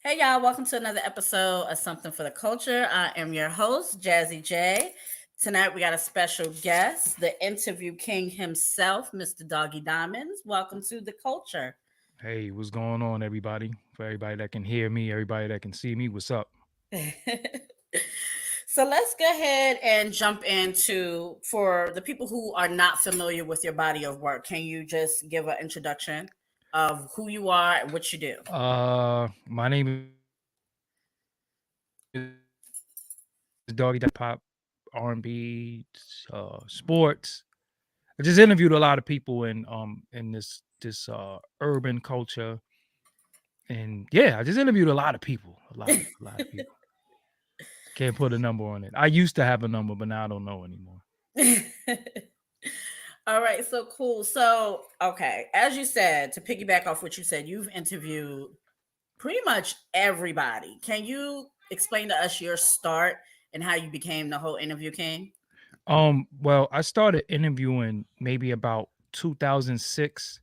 Hey y'all, welcome to another episode of Something for the Culture. I am your host, Jazzy J. Tonight we got a special guest, the interview king himself, Mr. Doggie Diamonds. Welcome to the culture. Hey, what's going on, everybody? For everybody that can hear me, everybody that can see me, what's up? So let's go ahead and jump into for the people who are not familiar with your body of work. Can you just give an introduction of who you are and what you do? My name is Doggy Diamonds. I do hip hop, R&B, sports. I just interviewed a lot of people in this urban culture, and yeah, I just interviewed a lot of people, a lot of people. Can't put a number on it. I used to have a number, but now I don't know anymore. All right, so cool. So, okay, as you said, to piggyback off what you said, you've interviewed pretty much everybody. Can you explain to us your start and how you became the whole interview king? Well, I started interviewing maybe about 2006.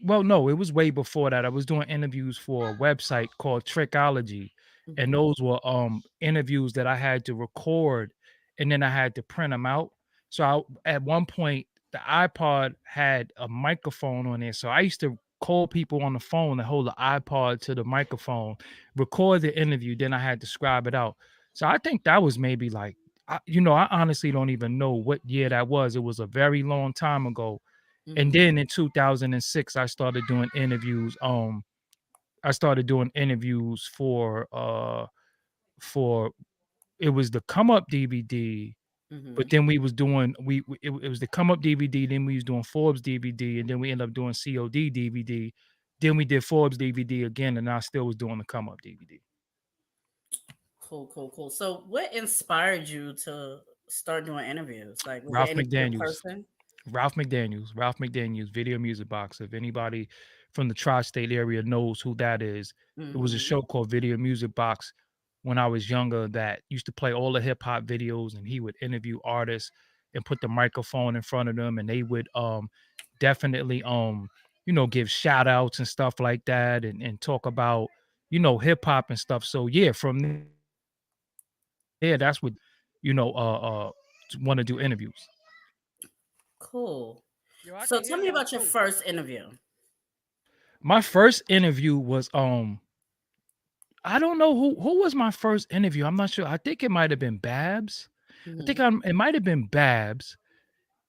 No, it was way before that. I was doing interviews for a website called Trickology, and Hmm. those were interviews that I had to record and then I had to print them out. At one point the iPod had a microphone on it. So I used to call people on the phone and hold the iPod to the microphone, record the interview, then I had to scribe it out. So I think that was maybe like I honestly don't even know what year that was. It was a very long time ago, and Hmm. then in 2006 I started doing interviews for it was the Come Up DVD, but Hmm. then we was doing it was the Come Up DVD, then we was doing Forbes DVD, and then we ended up doing COD DVD. Then we did Forbes DVD again, and I still was doing the Come Up DVD. Cool, cool, cool. So, what inspired you to start doing interviews? Like, was there Ralph any particular McDaniels. person? Ralph McDaniels, Video Music Box. If anybody from the tri-state area knows who that is, it was a Hmm. show called Video Music Box when I was younger that used to play all the hip hop videos, and he would interview artists and put the microphone in front of them, and they would definitely give shout outs and stuff like that, and talk about hip hop and stuff. So yeah, from there that's what want to do interviews. Cool. Yo, I So, can tell hear me y'all about your too. first interview. My first interview was I don't know who was my first interview. I'm not sure. I think it might have been Babs. Hmm. It might have been Babs.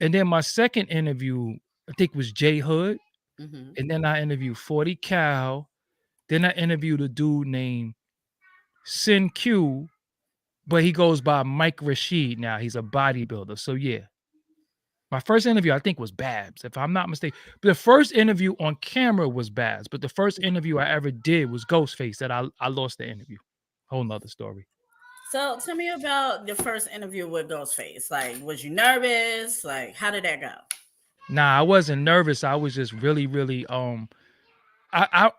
And then my second interview, I think was Jay Hood. Hmm. And then I interviewed 40 Cal. Then I interviewed a dude named Sin Q, but he goes by Mike Rashid now. He's a bodybuilder. So yeah. My first interview, I think, was Babs, if I'm not mistaken. But the first interview on camera was Babs, but the first interview I ever did was Ghostface that I lost the interview. Whole nother story. So, tell me about your first interview with Ghostface. Like, was you nervous? Like, how did that go? Nah, I wasn't nervous. I was just really, really I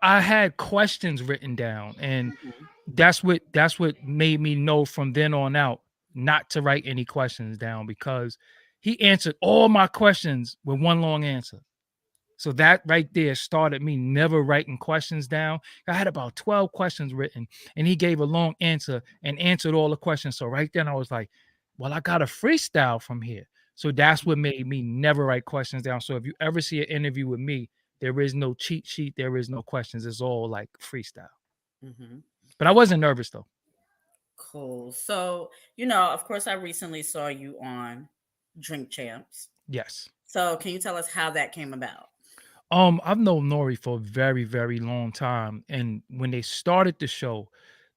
had questions written down, and Hmm. that's what made me know from then on out not to write any questions down, because he answered all my questions with one long answer. So that right there started me never writing questions down. I had about 12 questions written, and he gave a long answer and answered all the questions. So right then I was like, well, I got a freestyle from here. So that's what made me never write questions down. So if you ever see an interview with me, there is no cheat sheet, there is no questions. It's all like freestyle. Hmm. But I wasn't nervous though. Cool. So, of course, I recently saw you on Drink Champs. Yes. So, can you tell us how that came about? I've known Nori for a very, very long time. And when they started the show,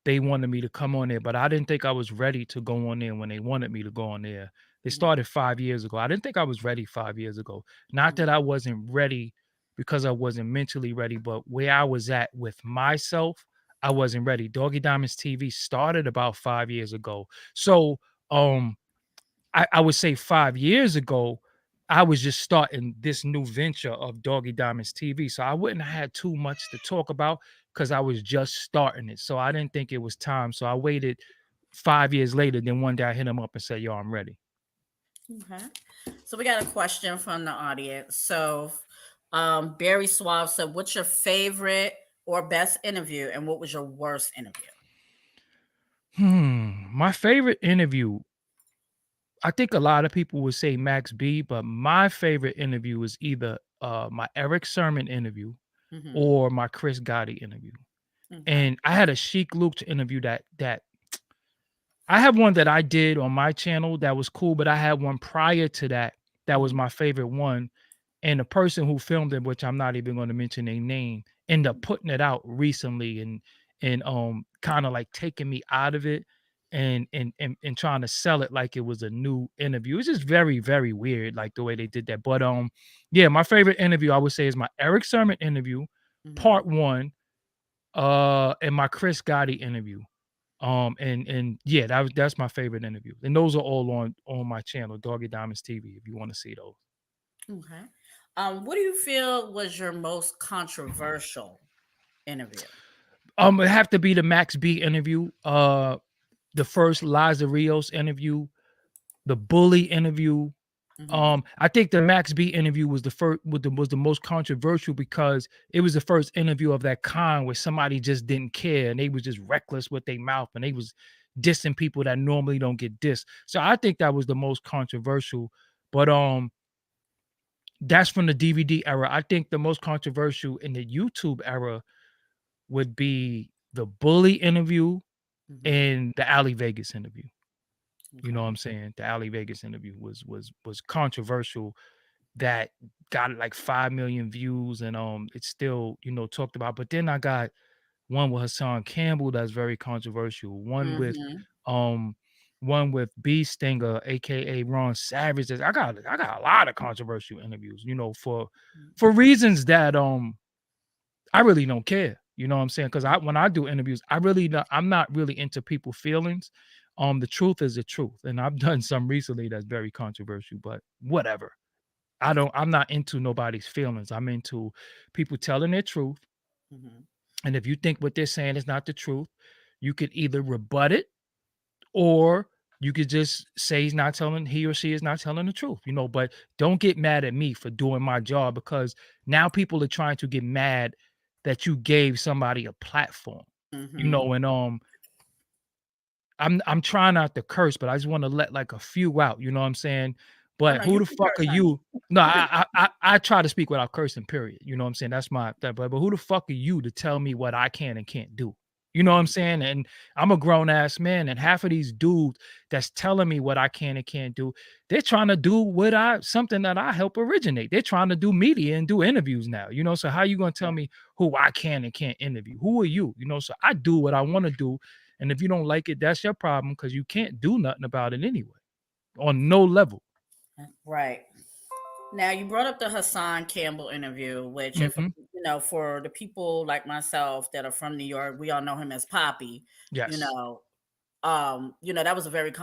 they wanted me to come on there, but I didn't think I was ready to go on there when they wanted me to go on there. They Mhm, started 5 years ago. I didn't think I was ready 5 years ago. Not mhm, that I wasn't ready because I wasn't mentally ready, but where I was at with myself, I wasn't ready. Doggy Diamonds TV started about 5 years ago. So um I would say 5 years ago, I was just starting this new venture of Doggy Diamonds TV. So I wouldn't have had too much to talk about because I was just starting it. So I didn't think it was time. So I waited 5 years later. Then one day I hit him up and said, yo, I'm ready. okay. So, we got a question from the audience. So, Barry Suave said, "What's your favorite or best interview, and what was your worst interview? My favorite interview, I think a lot of people would say Max B, but my favorite interview was either my Eric Sermon interview Hmm. or my Chris Gotti interview. Okay. And I had a Chic Luke interview that I have one that I did on my channel that was cool, but I had one prior to that that was Hmm. my favorite one. And the person who filmed it, which I'm not even going to mention their name, ended up putting it out recently and kind of like taking me out of it and trying to sell it like it was a new interview. It's just very, very weird, like the way they did that. But yeah, my favorite interview I would say is my Eric Sermon interview, Hmm. part one, and my Chris Gotti interview. And yeah, that's my favorite interview. And those are all on my channel, Doggy Diamonds TV, if you want to see those. Okay. What do you feel was your most controversial interview? It have to be the Max B interview, the first Liza Rios interview, the Bully interview. Hmm. I think the Max B interview was the first was the most controversial because it was the first interview of that kind where somebody just didn't care and they was just reckless with their mouth and they was dissing people that normally don't get dissed. So I think that was the most controversial. But that's from the DVD era. I think the most controversial in the YouTube era would be the Bully interview Hmm. and the Ali Vegas interview. You know what Okay. I'm saying? The Ali Vegas interview was controversial. That got like 5 million views, and it's still talked about. But then I got one with Hassan Campbell that's very controversial. Hmm. Um one with B Stinger, aka Ron Savage. I got a lot of controversial interviews. For reasons that I really don't care. You know what I'm saying? Because when I do interviews, I'm not really into people feelings. The truth is the truth, and I've done some recently that's very controversial, but whatever. I'm not into nobody's feelings. I'm into people telling their truth. Hmm. And if you think what they're saying is not the truth, you could either rebut it or you could just say he or she is not telling the truth, but don't get mad at me for doing my job because now people are trying to get mad that you gave somebody a platform, Hmm. and I'm trying not to curse, but I just want to let like a few out, you know what I'm saying? Oh But no, who you the can fuck are curse, honey. you? No, I try to speak without cursing, period. You know what I'm saying? That's but who the fuck are you to tell me what I can and can't do? You know what I'm Mhm. saying? And I'm a grown ass man, and half of these dudes that's telling me what I can and can't do, they're trying to do something that I help originate. They're trying to do media and do interviews now. So how you gonna tell Yeah. me who I can and can't interview? Who are you? So I do what I want to do, and if you don't like it, that's your problem because you can't do nothing about it anyway on no level. Right. Now you brought up the Hassan Campbell interview, which if Mhm. for the people like myself that are from New York, we all know him as Poppy. You Yes. know, that was a very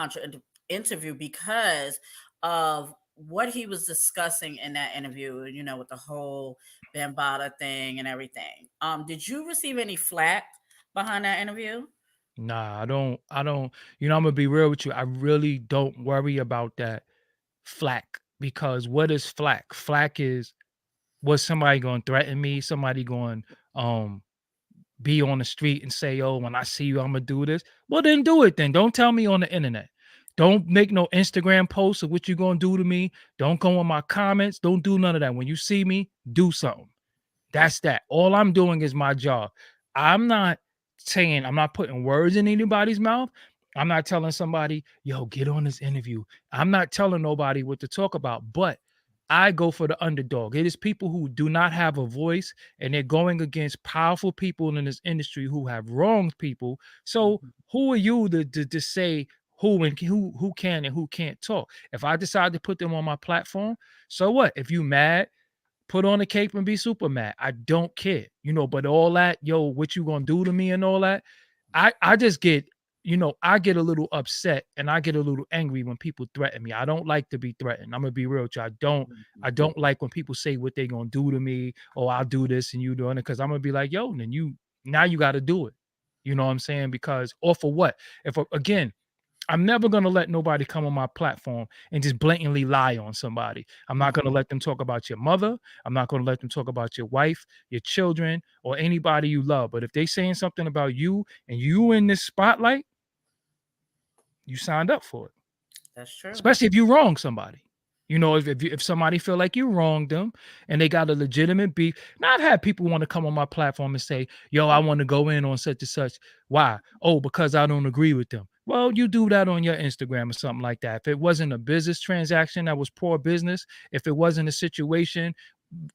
interview because of what he was discussing in that interview, with the whole Bambata thing and everything. Did you receive any flack behind that interview? Nah, I don't, I'm gonna be real with you. I really don't worry about that flack because what is flack? Flack is was somebody going to threaten me, somebody going um be on the street and say, "Oh, when I see you, I'm gonna do this." Well, then do it. Then don't tell me on the internet. Don't make no Instagram posts of what you're gonna do to me. Don't go on my comments. Don't do none of that. When you see me, do something. That's that. All I'm doing is my job. I'm not putting words in anybody's mouth. I'm not telling somebody, yo, get on this interview. I'm not telling nobody what to talk about, but I go for the underdog. It is people who do not have a voice and they're going against powerful people in this industry who have wronged people. So Mhm. who are you to say who can and who can't talk? If I decide to put them on my platform, so what? If you mad, put on a cape and be Superman. I don't care, but all that, yo, what you gonna do to me and all that, I just get, I get a little upset and I get a little angry when people threaten me. I don't like to be threatened. I'm gonna be real with you. I don't like when people say what they gonna do to me, or I'll do this and you doing it, because I'm gonna be like, yo, then you gotta do it. You know what I'm saying? Because or for what? If again, I'm never gonna let nobody come on my platform and just blatantly lie on somebody. I'm not gonna Mhm. let them talk about your mother. I'm not gonna let them talk about your wife, your children, or anybody you love. But if they saying something about you and you in this spotlight, you signed up for it. That's true. Especially if you wrong somebody. You know, if somebody feel like you wronged them and they got a legitimate beef. Now I've had people want to come on my platform and say, "Yo, I want to go in on such and such." Why? Oh, because I don't agree with them. Well, you do that on your Instagram or something like that. If it wasn't a business transaction that was poor business, if it wasn't a situation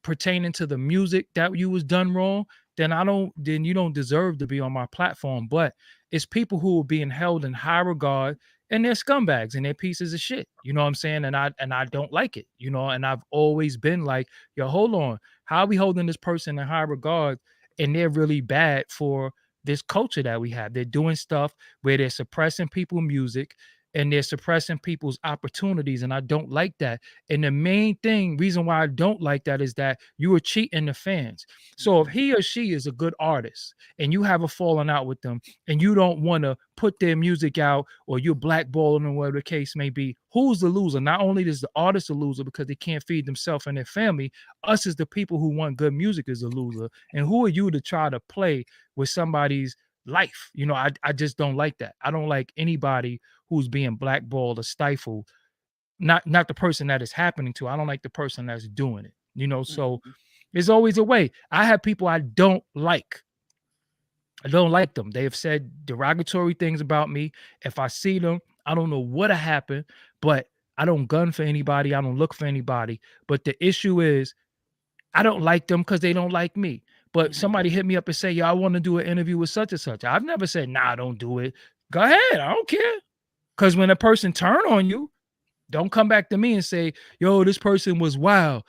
pertaining to the music that you was done wrong, then you don't deserve to be on my platform. But it's people who are being held in high regard and they're scumbags and they're pieces of shit. You know what I'm saying? And I don't like it, you know, and I've always been like, yo, hold on. How are we holding this person in high regard and they're really bad for this culture that we have? They're doing stuff where they're suppressing people's music and they're suppressing people's opportunities. And I don't like that. And the main reason why I don't like that is that you are cheating the fans. So if Mhm. he or she is a good artist and you have a falling out with them and you don't want to put their music out or you're blackballing or whatever the case may be, who's the loser? Not only is the artist a loser because they can't feed themselves and their family, us as the people who want good music is a loser. And who are you to try to play with somebody's life? You know, I just don't like that. I don't like anybody who's being blackballed or stifled. Not the person that is happening to. I don't like the person that's doing it. You know, so Mhm. there's always a way. I have people I don't like. I don't like them. They have said derogatory things about me. If I see them, I don't know what happened, but I don't gun for anybody. I don't look for anybody. But the issue is I don't like them because they don't like me. But Mhm. somebody hit me up and say, "Yeah, I want to do an interview with such and such." I've never said, "Nah, don't do it." Go ahead. I don't care. Because when a person turn on you, don't come back to me and say, "Yo, this person was wild."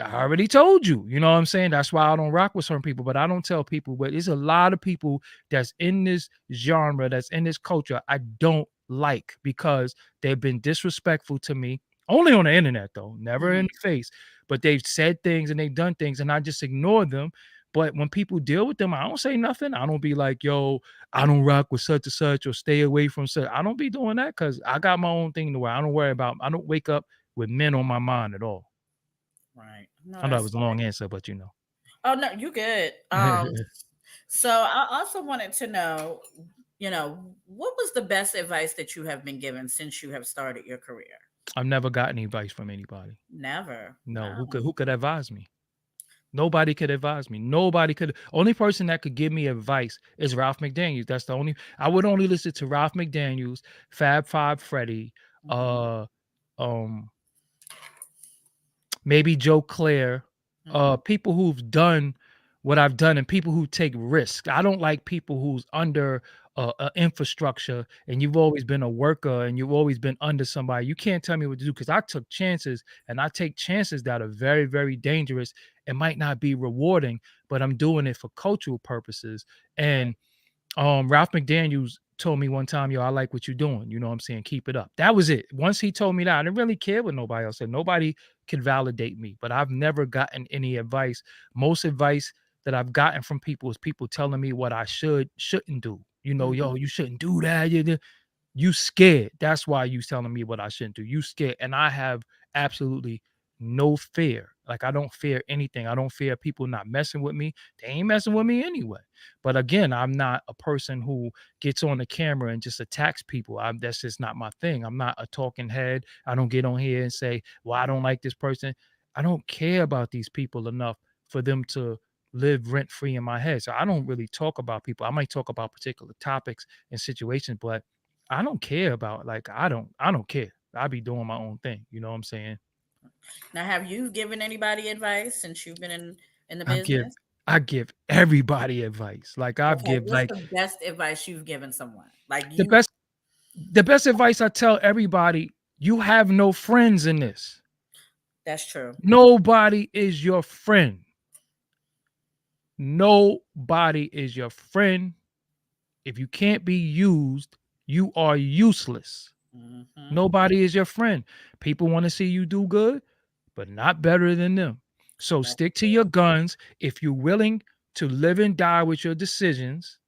I already told you, you know what I'm saying? That's why I don't rock with certain people, but I don't tell people. But there's a lot of people that's in this genre, that's in this culture, I don't like because they've been disrespectful to me. Only on the internet, though, never in Mhm. the face. But they've said things and they've done things, and I just ignore them. But when people deal with them, I don't say nothing. I don't be like, yo, I don't rock with such and such or stay away from such. I don't be doing that because I got my own thing to where I don't worry about. I don't wake up with men on my mind at all. Right. No, I know it that's was a right. long answer, but you know. Oh no, you good. So I also wanted to know, what was the best advice that you have been given since you have started your career? I've never gotten advice from anybody. Never. No, Wow. who could advise me? Nobody could advise me. Nobody could. Only person that could give me advice is Ralph McDaniels. That's the only. I would only listen to Ralph McDaniels, Fab Five Freddy, Mhm. uh, um, maybe Joe Clare, Mhm. people who've done what I've done and people who take risks. I don't like people who's under a infrastructure and you've always been a worker and you've always been under somebody. You can't tell me what to do because I took chances and I take chances that are very, very dangerous. It might not be rewarding, but I'm doing it for cultural purposes. Right. And Ralph McDaniels told me one time, "Yo, I like what you're doing. You know what I'm saying? Keep it up." That was it. Once he told me that, I didn't really care what nobody else said. Nobody could validate me, but I've never gotten any advice. Most advice that I've gotten from people is people telling me what I shouldn't do. You know, Mhm. yo, you shouldn't do that. You scared. That's why you telling me what I shouldn't do. You scared. And I have absolutely no fear. Like I don't fear anything. I don't fear people not messing with me. They ain't messing with me anyway. But again, I'm not a person who gets on the camera and just attacks people. That's just not my thing. I'm not a talking head. I don't get on here and say, well, I don't like this person. I don't care about these people enough for them to live rent free in my head. So I don't really talk about people. I might talk about particular topics and situations, but I don't care about like I don't care. I be doing my own thing. You know what I'm saying? Now, have you given anybody advice since you've been in the I give business? I give everybody advice. Like I've Okay, give what's like the best advice you've given someone? Like the you. best the best advice I tell everybody, you have no friends in this. That's true. Nobody is your friend. Nobody is your friend. If you can't be used, you are useless. Hmm. Nobody is your friend. People want to see you do good, but not better than them. So That's stick to your true. guns. If you're willing to live and die with your decisions,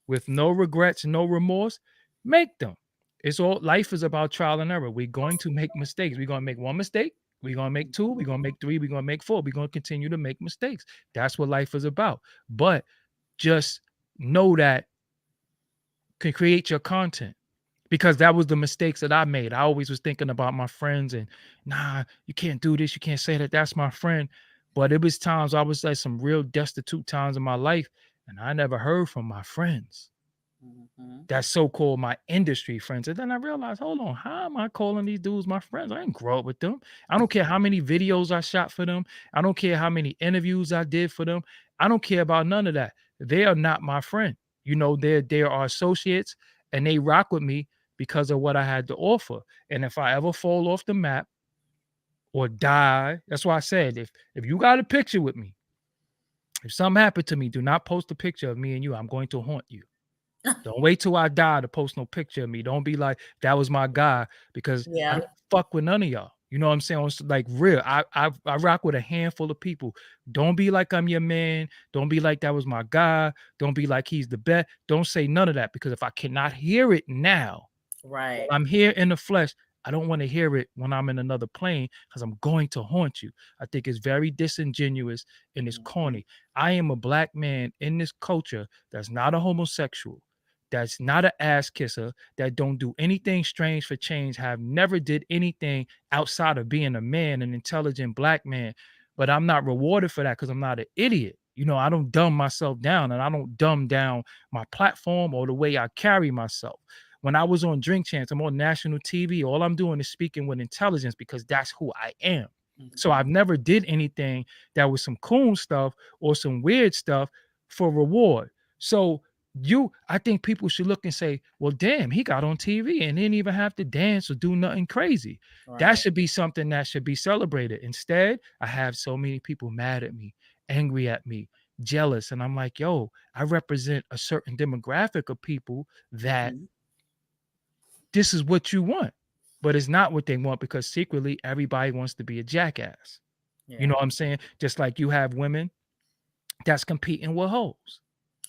with no regrets, no remorse, make them. It's all life is about trial and error. We're going to make mistakes. We're gonna make one mistake. We're gonna make two. We're Mhm. gonna make three. We're gonna make four. We're gonna continue to make mistakes. That's what life is about. But just know that can create your content because that was the mistakes that I made. I always was thinking about my friends and nah, you can't do this, you can't say that. That's my friend. But it was times I was like some real destitute times in my life, and I never heard from my friends. Mhm. That's so-called my industry friends. And then I realized, hold on, how am I calling these dudes my friends? I didn't grow up with them. I don't care how many videos I shot for them. I don't care how many interviews I did for them. I don't care about none of that. They are not my friend. You know, they are associates and they rock with me because of what I had to offer. And if I ever fall off the map or die, that's why I said if you got a picture with me, if something happened to me, do not post a picture of me and you. I'm going to haunt you. Don't wait till I die to post no picture of me. Don't be like, that was my guy, because I Yeah. don't fuck with none of y'all. You know what I'm saying? It's like real. I rock with a handful of people. Don't be like I'm your man. Don't be like that was my guy. Don't be like he's the best. Don't say none of that because if I cannot hear it now, Right. I'm here in the flesh. I don't want to hear it when I'm in another plane because I'm going to haunt you. I think it's very disingenuous and it's Mhm. corny. I am a black man in this culture that's not a homosexual, that's not an ass kisser, that don't do anything strange for change, have never did anything outside of being a man, an intelligent black man. But I'm not rewarded for that because I'm not an idiot. You know, I don't dumb myself down and I don't dumb down my platform or the way I carry myself. When I was on Drink Champs, I'm on national TV. All I'm doing is speaking with intelligence because that's who I am. So Mhm. I've never did anything that was some cool stuff or some weird stuff for reward. So I think people should look and say, well, damn, he got on TV and didn't even have to dance or do nothing crazy. That Right. should be something that should be celebrated. Instead, I have so many people mad at me, angry at me, jealous. And I'm like, yo, I represent a certain demographic of people that Mhm. this is what you want, but it's not what they want because secretly everybody wants to be a jackass. You know Yeah. what I'm saying? Just like you have women that's competing with hoes.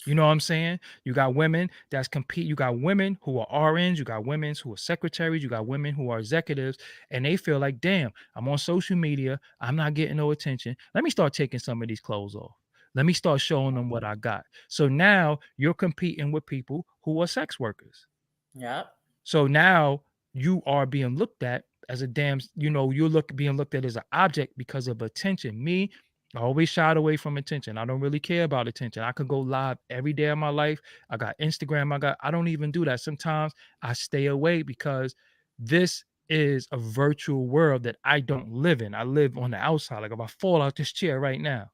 You know what I'm saying? You got women that's compete. You got women who are RNs. You got women who are secretaries. You got women who are executives, and they feel like, damn, I'm on social media. I'm not getting no attention. Let me start taking some of these clothes off. Let me start showing them what I got. So now you're competing with people who are sex workers. Yep. So now you are being looked at as a damn, you're being looked at as an object because of attention. Me, I always shied away from attention. I don't really care about attention. I could go live every day of my life. I got Instagram. I don't even do that. Sometimes I stay away because this is a virtual world that I don't live in. I live on the outside. Like if I fall out this chair right now,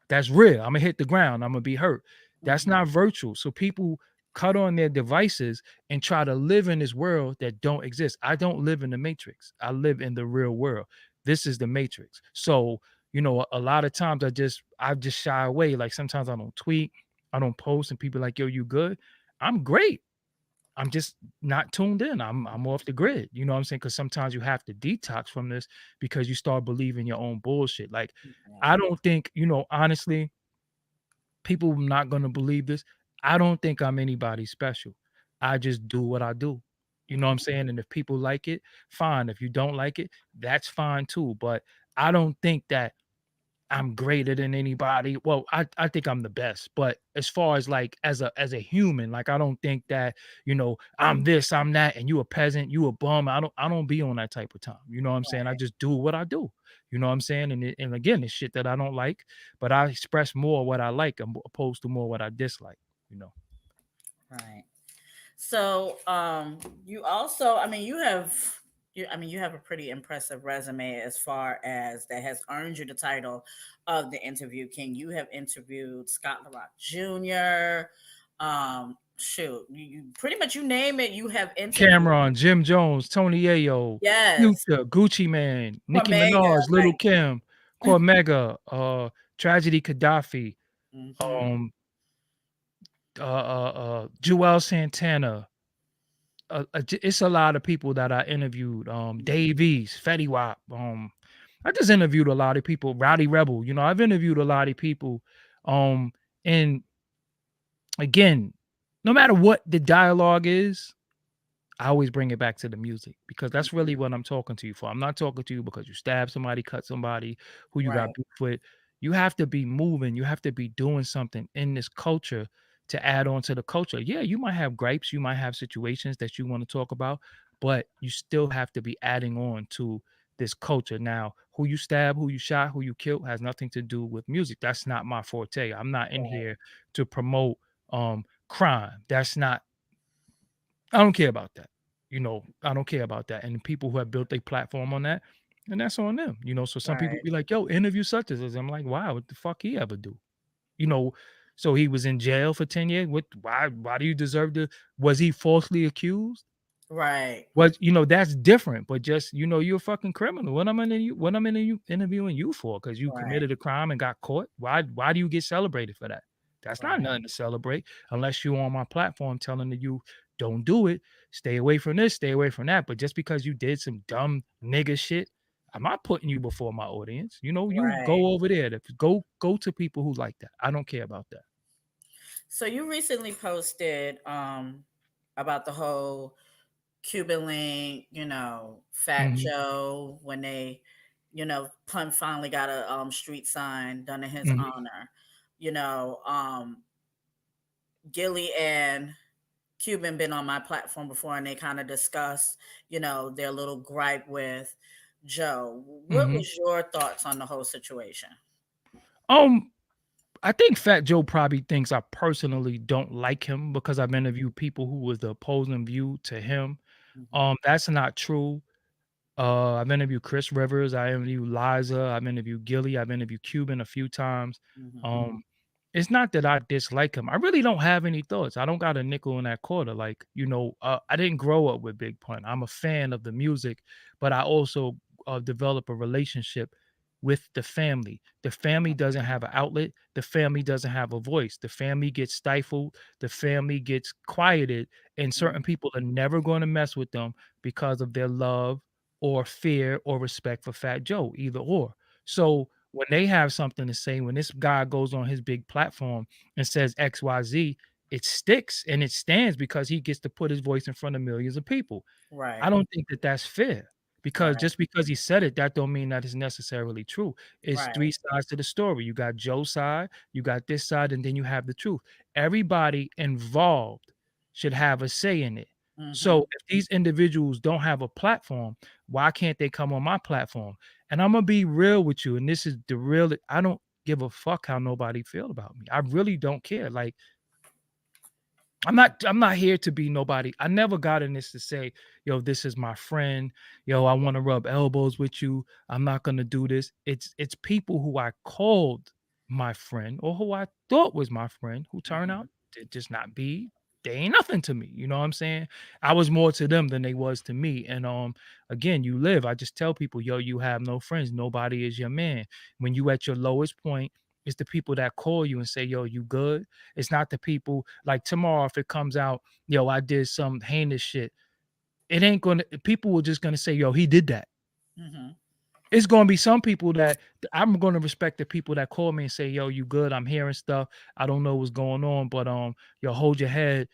that's real. I'm gonna hit the ground. I'm gonna be hurt. That's Mhm. not virtual. So people cut on their devices and try to live in this world that don't exist. I don't live in the matrix. I live in the real world. This is the matrix. So, a lot of times I just shy away. Like sometimes I don't tweet, I don't post, and people are like, yo, you good? I'm great. I'm just not tuned in. I'm off the grid. You know what I'm saying? Because sometimes you have to detox from this because you start believing your own bullshit. Like, Yeah. I don't think, honestly, people are not gonna believe this. I don't think I'm anybody special. I just do what I do. You know what I'm Mhm. saying? And if people like it, fine. If you don't like it, that's fine too. But I don't think that I'm greater than anybody. Well, I think I'm the best, but as far as like as a human, like I don't think that, I'm this, I'm that, and you a peasant, you a bum. I don't be on that type of time. You know what I'm saying? I just do what I do. You know what I'm saying? And again, it's shit that I don't like, but I express more what I like opposed to more what I dislike, you know. Right. So, you also, I mean, you have a pretty impressive resume as far as that has earned you the title of the interview king. You have interviewed Scott LaRock Jr. Shoot, you pretty much you name it, you have interviewed. Cameron, Jim Jones, Tony Ayo, Yes, Future, Gucci Man, Nicki Omega, Minaj, Little Kim, Cormega, Tragedy Gaddafi, hmm um, Joel Santana. It's a lot of people that I interviewed. Dave East, Fetty Wap. I just interviewed a lot of people. Rowdy Rebel. I've interviewed a lot of people. Um, and again, no matter what the dialogue is, I always bring it back to the music because that's really what I'm talking to you for. I'm not talking to you because you stabbed somebody, cut somebody, who you got Right. beef with. You have to be moving. You have to be doing something in this culture to add on to the culture. Yeah, you might have gripes, you might have situations that you want to talk about, but you still have to be adding on to this culture. Now, who you stab, who you shot, who you killed has nothing to do with music. That's not my forte. I'm not in Right. here to promote crime. That's not I don't care about that. I don't care about that. And people who have built a platform on that, and that's on them. So some people Right. be like, yo, interview such as this. I'm like, wow, what the fuck he ever do? You know, so he was in jail for 10 years. Why do you deserve to was he falsely accused? Right. That's different, but just, you're a fucking criminal. What I'm interviewing you for? Because you Right. committed a crime and got caught. Why do you get celebrated for that? That's not Right. nothing to celebrate unless you're on my platform telling you don't do it, stay away from this, stay away from that. But just because you did some dumb nigga shit, I'm not putting you before my audience. You Right. go over there. Go to people who like that. I don't care about that. So you recently posted about the whole Cuban link, Fat Mhm, Joe when they, Pun finally got a street sign done in his mhm, honor. You know, Gilly and Cuban been on my platform before and they kind of discussed, their little gripe with Joe. What mhm. was your thoughts on the whole situation? Um, I think Fat Joe probably thinks I personally don't like him because I've interviewed people who was the opposing view to him. Hmm. That's not true. I've interviewed Chris Rivers, I interviewed Liza, I've interviewed Gilly, I've interviewed Cuban a few times. Hmm. It's not that I dislike him. I really don't have any thoughts. I don't got a nickel in that quarter. Like, I didn't grow up with Big Pun. I'm a fan of the music, but I also develop a relationship with the family. The family doesn't have an outlet. The family doesn't have a voice. The family gets stifled. The family gets quieted. And certain people are never going to mess with them because of their love or fear or respect for Fat Joe, either or. So when they have something to say, when this guy goes on his big platform and says XYZ, it sticks and it stands because he gets to put his voice in front of millions of people. I Right. don't think that that's fair because Right. just because he said it, that don't mean that it's necessarily true. It's Right. 3 sides to the story. You got Joe's side, you got this side, and then you have the truth. Everybody involved should have a say in it. So Hmm. if these individuals don't have a platform, why can't they come on my platform? And I'm gonna be real with you, and this is the real. I don't give a fuck how nobody feel about me. I really don't care. Like I'm not here to be nobody. I never got in this to say, yo, this is my friend. Yo, I want to rub elbows with you. I'm not gonna do this. It's people who I called my friend or who I thought was my friend who turn Hmm. out to just not be. They ain't nothing to me. You know what I'm saying? I was more to them than they was to me. And again, you live. I just tell people, yo, you have no friends. Nobody is your man. When you at your lowest point, it's the people that call you and say, yo, you good? It's not the people like tomorrow if it comes out, yo, I did some heinous shit. It ain't gonna people were just gonna say, yo, he did that. Hmm. It's gonna be some people that I'm gonna respect the people that call me and say, "Yo, you good? I'm hearing stuff. I don't know what's going on, but yo, hold your head.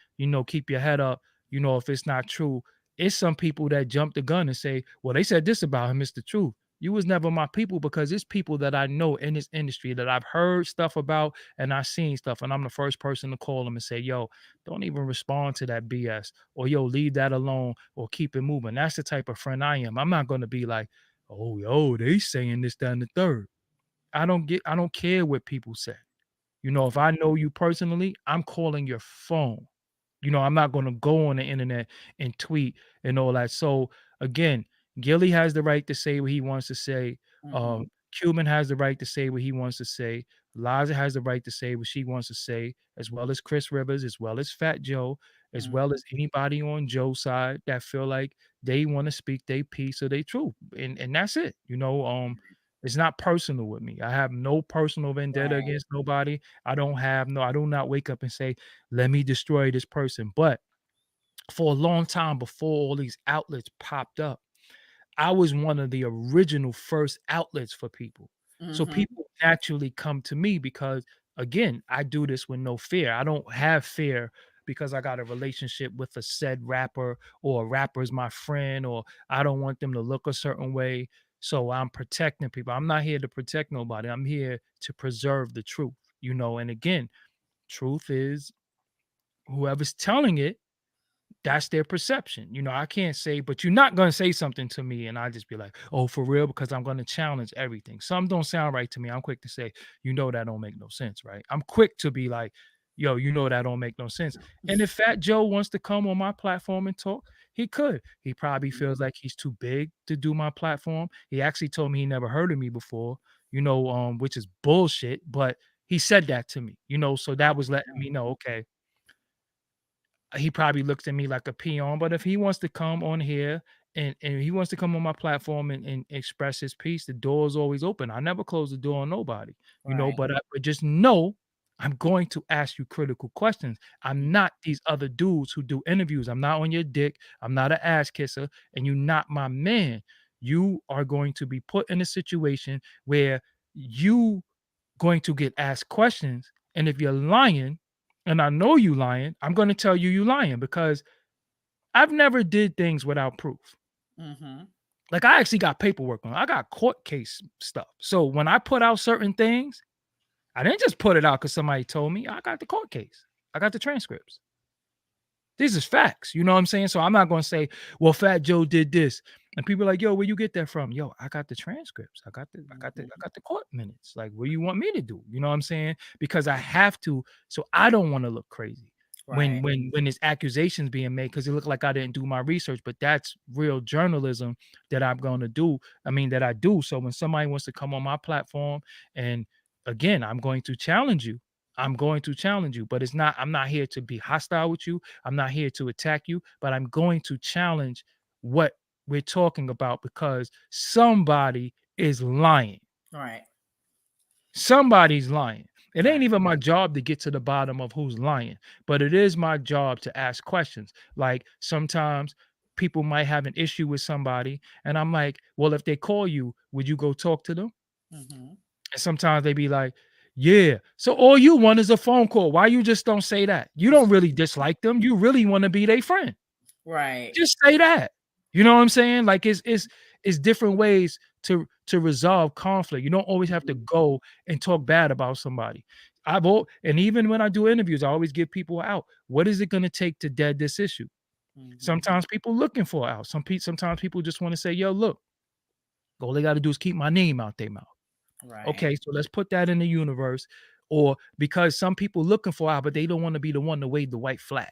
Keep your head up. If it's not true." It's some people that jump the gun and say, "Well, they said this about him. It's the truth." You was never my people because it's people that I know in this industry that I've heard stuff about and I've seen stuff, and I'm the first person to call them and say, "Yo, don't even respond to that BS," or "Yo, leave that alone," or "Keep it moving." That's the type of friend I am. I'm not gonna be like, oh, yo, they saying this, that, and the third. I don't care what people say. If I know you personally, I'm calling your phone. I'm not gonna go on the internet and tweet and all that. So again, Gilly has the right to say what he wants to say. Hmm. Cuban has the right to say what he wants to say. Liza has the right to say what she wants to say, as well as Chris Rivers, as well as Fat Joe, as well Hmm. as anybody on Joe's side that feel like they want to speak their piece or their truth. And that's it. It's not personal with me. I have no personal vendetta Right. against nobody. I do not wake up and say, let me destroy this person. But for a long time before all these outlets popped up, I was one of the original first outlets for people. So Hmm. people naturally come to me because again, I do this with no fear. I don't have fear because I got a relationship with a said rapper, or a rapper is my friend, or I don't want them to look a certain way. So I'm protecting people. I'm not here to protect nobody. I'm here to preserve the truth, And again, truth is whoever's telling it, that's their perception. I can't say, but you're not going to say something to me and I just be like, oh, for real, because I'm going to challenge everything. Some don't sound right to me. I'm quick to say, that don't make no sense, right? I'm quick to be like, yo, that don't make no sense. And if Fat Joe wants to come on my platform and talk, he could. He probably feels like he's too big to do my platform. He actually told me he never heard of me before, which is bullshit, but he said that to me, so that was letting me know, okay, he probably looks at me like a peon. But if he wants to come on here and he wants to come on my platform and express his piece, the door is always open. I never close the door on nobody, Right. but just know I'm going to ask you critical questions. I'm Mm. not these other dudes who do interviews. I'm not on your dick. I'm not an ass kisser, and you're not my man. You are going to be put in a situation where you going to get asked questions. And if you're lying, and I know you lying, I'm going to tell you lying because I've never did things without proof. Mm-hmm. Like I actually got paperwork on. I got court case stuff. So when I put out certain things, I didn't just put it out because somebody told me. I got the court case. I got the transcripts. These is facts. You know what I'm saying? So I'm not going to say, well, Fat Joe did this. And people are like, yo, where you get that from? Yo, I got the transcripts. I got the court minutes. Like, what do you want me to do? You know what I'm saying? Because I have to, so I don't want to look crazy Right. when there's accusations being made, because it looked like I didn't do my research. But that's real journalism that I'm going to do. I mean, that I do. So when somebody wants to come on my platform, and again, I'm going to challenge you. I'm going to challenge you, but I'm not here to be hostile with you. I'm not here to attack you, but I'm going to challenge what we're talking about because somebody is lying. Right. Somebody's lying. It Right. ain't even my job to get to the bottom of who's lying, but it is my job to ask questions. Like sometimes people might have an issue with somebody, and I'm like, well, if they call you, would you go talk to them? Mm-hmm. And sometimes they be like, yeah. So all you want is a phone call. Why you just don't say that? You don't really dislike them. You really want to be their friend. Right. Just say that. You know what I'm saying? Like it's different ways to resolve conflict. You don't always have to Mm-hmm. go and talk bad about somebody. And even when I do interviews, I always give people out. What is it going to take to dead this issue? Mm-hmm. Sometimes people looking for out. Sometimes people just want to say, yo, look, all they got to do is keep my name out their mouth. Right. Okay, so let's put that in the universe. Or because some people looking for out, but they don't want to be the one to wave the white flag.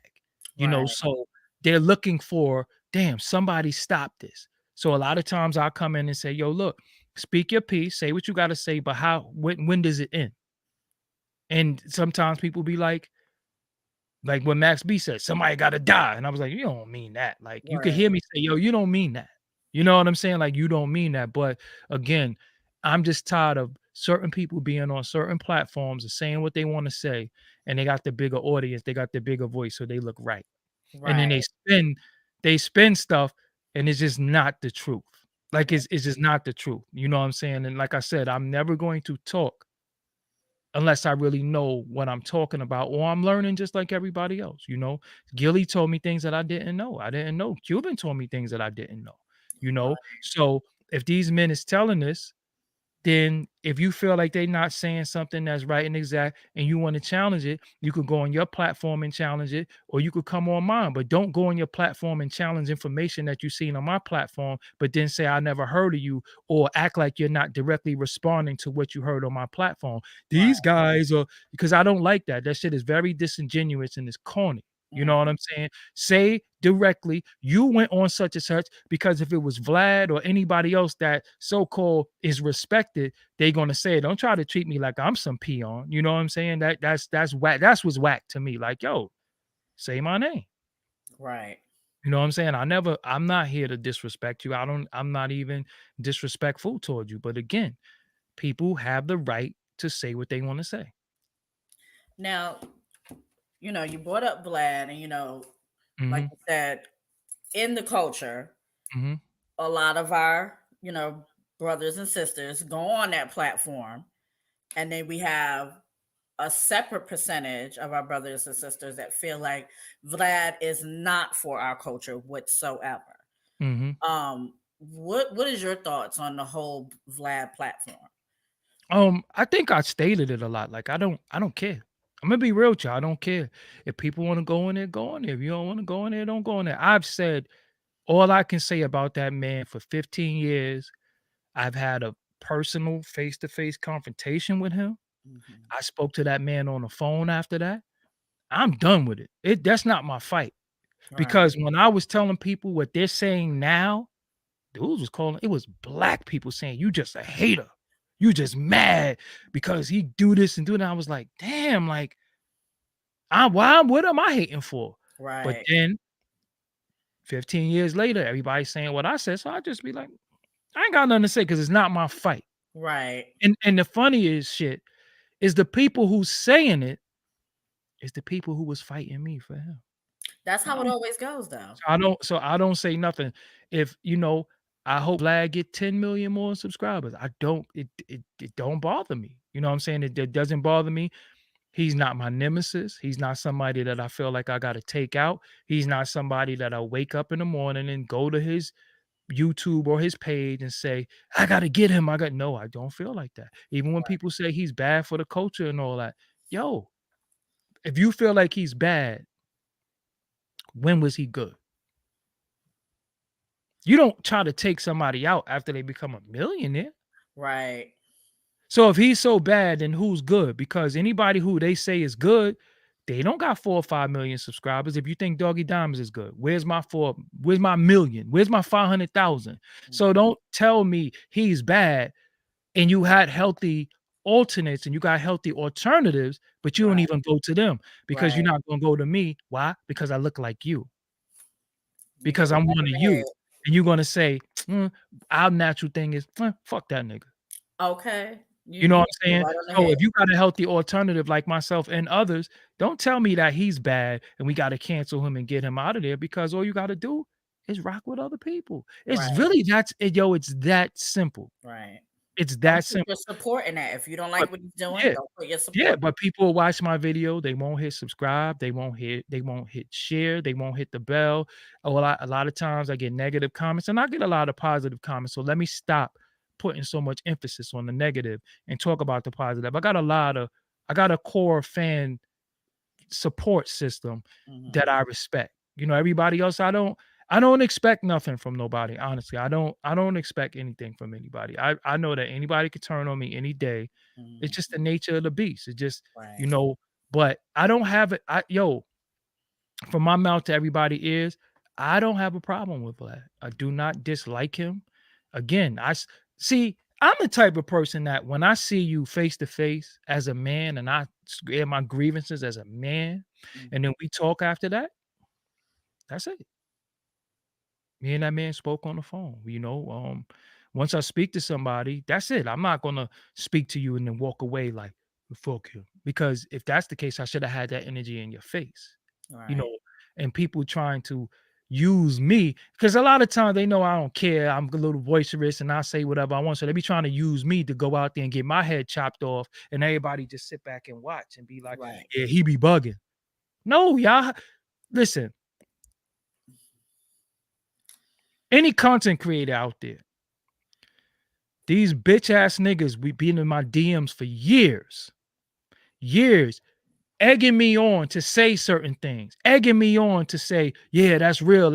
Right. So they're looking for, damn, somebody stop this. So a lot of times I'll come in and say, yo, look, speak your piece, say what you got to say, but when does it end? And sometimes people be like when Max B said, somebody gotta die. And I was like, you don't mean that. Like you could Right. hear me say, yo, you don't mean that. You know what I'm saying? Like you don't mean that. But again, I'm just tired of certain people being on certain platforms and saying what they want to say, and they got the bigger audience, they got the bigger voice, so they look right. And then Right. they spin stuff, and it's just not the truth. Like it's just not the truth. You know what I'm saying? And like I said, I'm never going to talk unless I really know what I'm talking about, or I'm learning just like everybody else. Gilly told me things that I didn't know. I didn't know. Cuban told me things that I didn't know. Right. So if these men is telling this, then if you feel like they're not saying something that's right and exact and you want to challenge it, you could go on your platform and challenge it, or you could come on mine. But don't go on your platform and challenge information that you've seen on my platform, but then say I never heard of you, or act like you're not directly responding to what you heard on my platform. Right. These guys are, because I don't like that. That shit is very disingenuous and it's corny. You Mm. know what I'm saying? Say directly, you went on such and such, because if it was Vlad or anybody else that so-called is respected, they gonna say, don't try to treat me like I'm some peon. You know what I'm saying? That's whack. That's what's whack to me. Like, yo, say my name. Right. You know what I'm saying? I'm not here to disrespect you. I'm not even disrespectful toward you. But again, people have the right to say what they want to say. Now, you brought up Vlad, and like Hmm. you said, in the culture, Hmm. a lot of our, brothers and sisters go on that platform, and then we have a separate percentage of our brothers and sisters that feel like Vlad is not for our culture whatsoever. Mhm. What is your thoughts on the whole Vlad platform? I think I stated it a lot. Like I don't care. I'm gonna be real with you. I don't care. If people want to go in there, go in there. If you don't want to go in there, don't go in there. I've said all I can say about that man for 15 years. I've had a personal face-to-face confrontation with him. Hmm. I spoke to that man on the phone after that. I'm done with it. That's not my fight. Right, Because when I was telling people what they're saying now, dudes was calling it was black people saying, "You just a hater. You just mad because he do this and do that." I was like, "Damn, like, what am I hating for?" But right, then 15 years later, everybody's saying what I said, so I just be like, "I ain't got nothing to say because it's not my fight." right. And the funniest shit is the people who's saying it is the people who was fighting me for him. That's So I how it don't always goes, though. so I don't say nothing. If, I hope Vlad get 10 million more subscribers. I don't it don't bother me. You know what I'm saying? It doesn't bother me. He's not my nemesis. He's not somebody that I feel like I gotta take out. He's not somebody that I wake up in the morning and go to his YouTube or his page and say, "I gotta get him. I got" No, I don't feel like that. Even when people say he's bad for the culture and all that, yo, if you feel like he's bad, when was he good? You don't try to take somebody out after they become a millionaire. Right, So if he's so bad, then who's good? Because anybody who they say is good, they don't got 4 or 5 million subscribers. If you think Doggy Diamonds is good, where's my million? Where's my 500,000? So mhm, don't tell me he's bad and you had healthy alternates and you got healthy alternatives, but you don't right, even go to them because you're right. not gonna go to me. Why? Because I look like you, You hit because it I'm right one on of the you. head. And you're gonna say, our natural thing is, fuck that nigga. Okay, You know you what hit I'm it saying? right on the So head. if you got a healthy alternative like myself and others, don't tell me that he's bad and we gotta cancel him and get him out of there because all you gotta do is rock with other people. It's Right, really it's that simple. right. It's Don't that put your simple. support in that. If you don't But like what he's doing, yeah, don't put your yeah, support. but people watch my video, they won't hit subscribe, they won't hit share, they won't hit the bell. A lot of times I get negative comments and I get a lot of positive comments. So let me stop putting so much emphasis on the negative and talk about the positive. I got a core fan support system Mhm. that I respect. Everybody else I don't expect nothing from nobody, honestly. I don't expect anything from anybody. I know that anybody could turn on me any day. It's Mhm. just the nature of the beast. It just, you Right, know, but I don't have it. From my mouth to everybody ears, I don't have a problem with that. I do not dislike him. Again, see. I'm the type of person that when I see you face to face as a man, and I air my grievances as a man, and mhm, then we talk after that. That's it. Me and that man spoke on the phone. Once I speak to somebody, that's it. I'm not gonna speak to you and then walk away like fuck him. Because if that's the case, I should have had that energy in your face. You right, know, and people trying to use me because a lot of times they know I don't care. I'm a little boisterous and I say whatever I want. So they be trying to use me to go out there and get my head chopped off, and everybody just sit back and watch and be like, right, yeah, he be bugging. No, y'all listen, any content creator out there. These bitch ass niggas we been in my DMs for years, egging me on to say certain things, egging me on to say, yeah, that's real.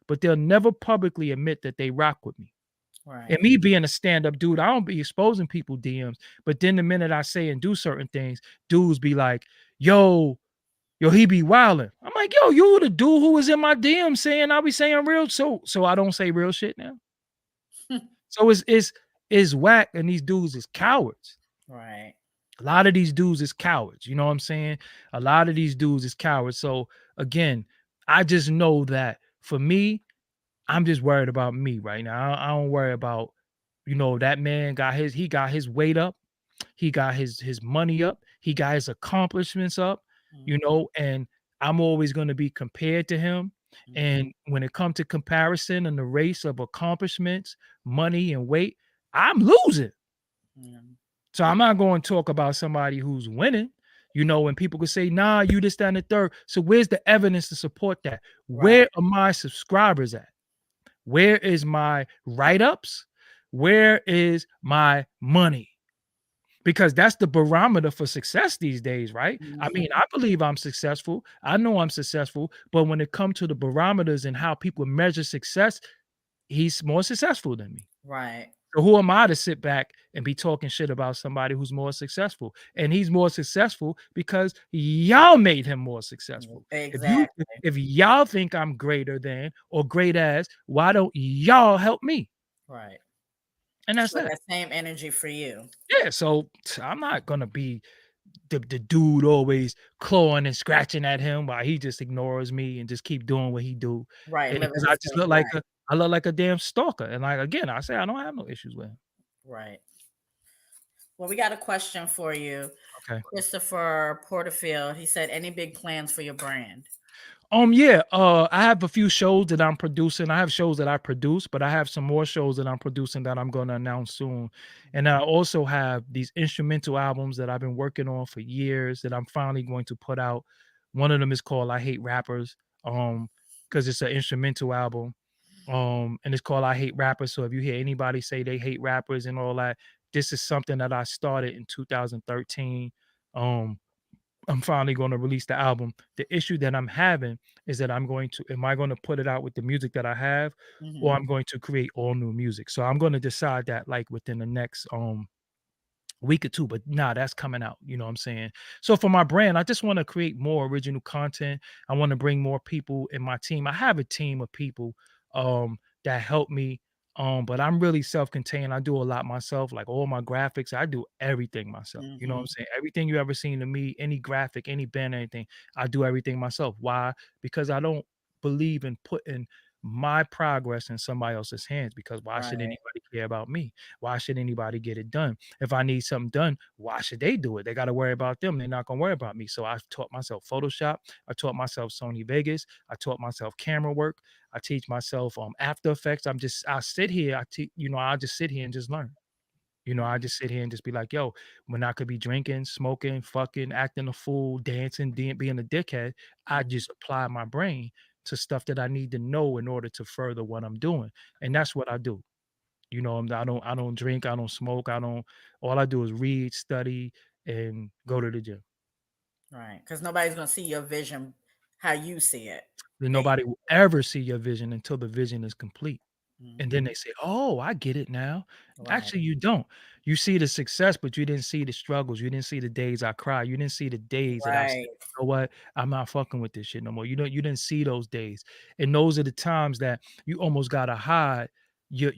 But they'll never publicly admit that they rock with me. And right. me being a stand-up dude, I don't be exposing people DMs. But then the minute I say and do certain things, dudes be like, yo, he be wilding. I'm like, yo, you the dude who was in my DM saying I be saying real, so I don't say real shit now. So it's whack, and these dudes is cowards. Right, A lot of these dudes is cowards. You know what I'm saying? A lot of these dudes is cowards. So again, I just know that for me, I'm just worried about me right now. I don't worry about, that man got his weight up. He got his money up. He got his accomplishments up, mhm, and I'm always going to be compared to him. mhm, And when it comes to comparison and the race of accomplishments, money and weight, I'm losing. mhm. So I'm not going to talk about somebody who's winning. You know, when people could say, nah, you this, that, and the third. So where's the evidence to support that? Right. Where are my subscribers at? Where is my write-ups? Where is my money? Because that's the barometer for success these days, right? I mean, Mhm. I believe I'm successful. I know I'm successful, but when it comes to the barometers and how people measure success, he's more successful than me. Right. So who am I to sit back and be talking shit about somebody who's more successful? And he's more successful because y'all made him more successful. Exactly. If y'all think I'm greater than or great as, why don't y'all help me? Right. And that's So that. that same energy for you. Yeah, so I'm not gonna be the dude always clawing and scratching at him while he just ignores me and just keep doing what he do. Right. Living Because I his just best life. look like a damn stalker. And like again, I say I don't have no issues with him. Right. Well, we got a question for you. Okay. Christopher Porterfield, he said, any big plans for your brand? Yeah, I have a few shows that I'm producing. I have shows that I produce, but I have some more shows that I'm producing that I'm gonna announce soon. And I also have these instrumental albums that I've been working on for years that I'm finally going to put out. One of them is called I Hate Rappers, because it's an instrumental album. And it's called I Hate Rappers. So if you hear anybody say they hate rappers and all that, this is something that I started in 2013. Um, I'm finally going to release the album. The issue that I'm having is that am I going to put it out with the music that I have, or Hmm. I'm going to create all new music. So I'm going to decide that like within the next week or two, but nah, that's coming out. You know what I'm saying? So for my brand, I just want to create more original content. I want to bring more people in my team. I have a team of people that help me. But I'm really self-contained. I do a lot myself, like all my graphics. I do everything myself. You know what I'm Hmm. saying? Everything you ever seen to me, any graphic, any band, anything, I do everything myself. Why? Because I don't believe in putting my progress in somebody else's hands. Because why should Right. anybody care about me? Why should anybody get it done? If I need something done, why should they do it? They got to worry about them. They're not going to worry about me. So I've taught myself Photoshop. I taught myself Sony Vegas. I taught myself camera work. I teach myself After Effects. I sit here. I just sit here and just learn. I just sit here and just be like, yo, when I could be drinking, smoking, fucking, acting a fool, dancing, being a dickhead, I Mhm. just apply my brain to stuff that I need to know in order to further what I'm doing. And that's what I do. I don't drink, I don't smoke, I don't all I do is read, study, and go to the gym. Right. Because nobody's going to see your vision how you see it. Then They, nobody will ever see your vision until the vision is complete. And mhm. then they say, "Oh, I get it now." Right. Actually, you don't. You see the success, but you didn't see the struggles. You didn't see the days I cried. You didn't see the days that I said, Right. "You know what? I'm not fucking with this shit no more." You didn't see those days. And those are the times that you almost gotta hide. You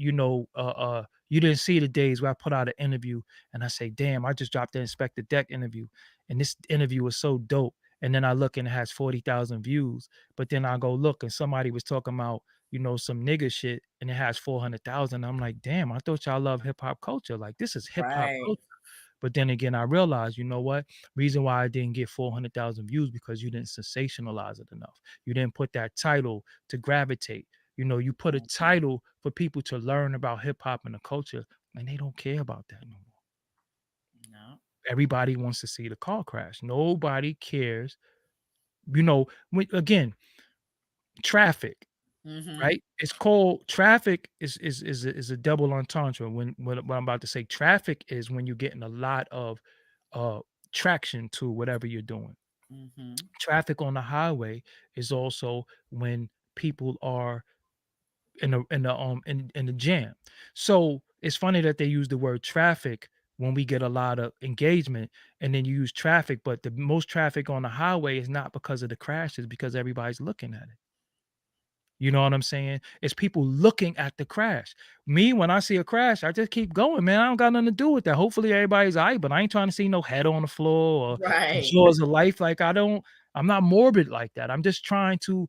didn't see the days where I put out an interview and I say, "Damn, I just dropped the Inspector Deck interview, and this interview was so dope." And then I look and it has 40,000 views. But then I go look and somebody was talking about some nigga shit and it has 400,000. I'm like, damn, I thought y'all love hip hop culture. Like, this is hip hop Right. culture. But then again, I realized, you know what? Reason why I didn't get 400,000 views because you didn't sensationalize it enough. You didn't put that title to gravitate. You put a Mhm. title for people to learn about hip hop and the culture, and they don't care about that no more. No. Everybody wants to see the car crash. Nobody cares. Again, traffic. Hmm. Right? It's called traffic is a double entendre when what I'm about to say. Traffic is when you're getting a lot of uh traction to whatever you're doing. Hmm. Traffic on the highway is also when people are in the jam. So it's funny that they use the word traffic when we get a lot of engagement and then you use traffic, but the most traffic on the highway is not because of the crashes, because everybody's looking at it. You know what I'm saying? It's people looking at the crash. Me, when I see a crash, I just keep going, man. I don't got nothing to do with that. Hopefully everybody's all right, but I ain't trying to see no head on the floor or Right. jaws of life. Like I'm not morbid like that. I'm just trying to,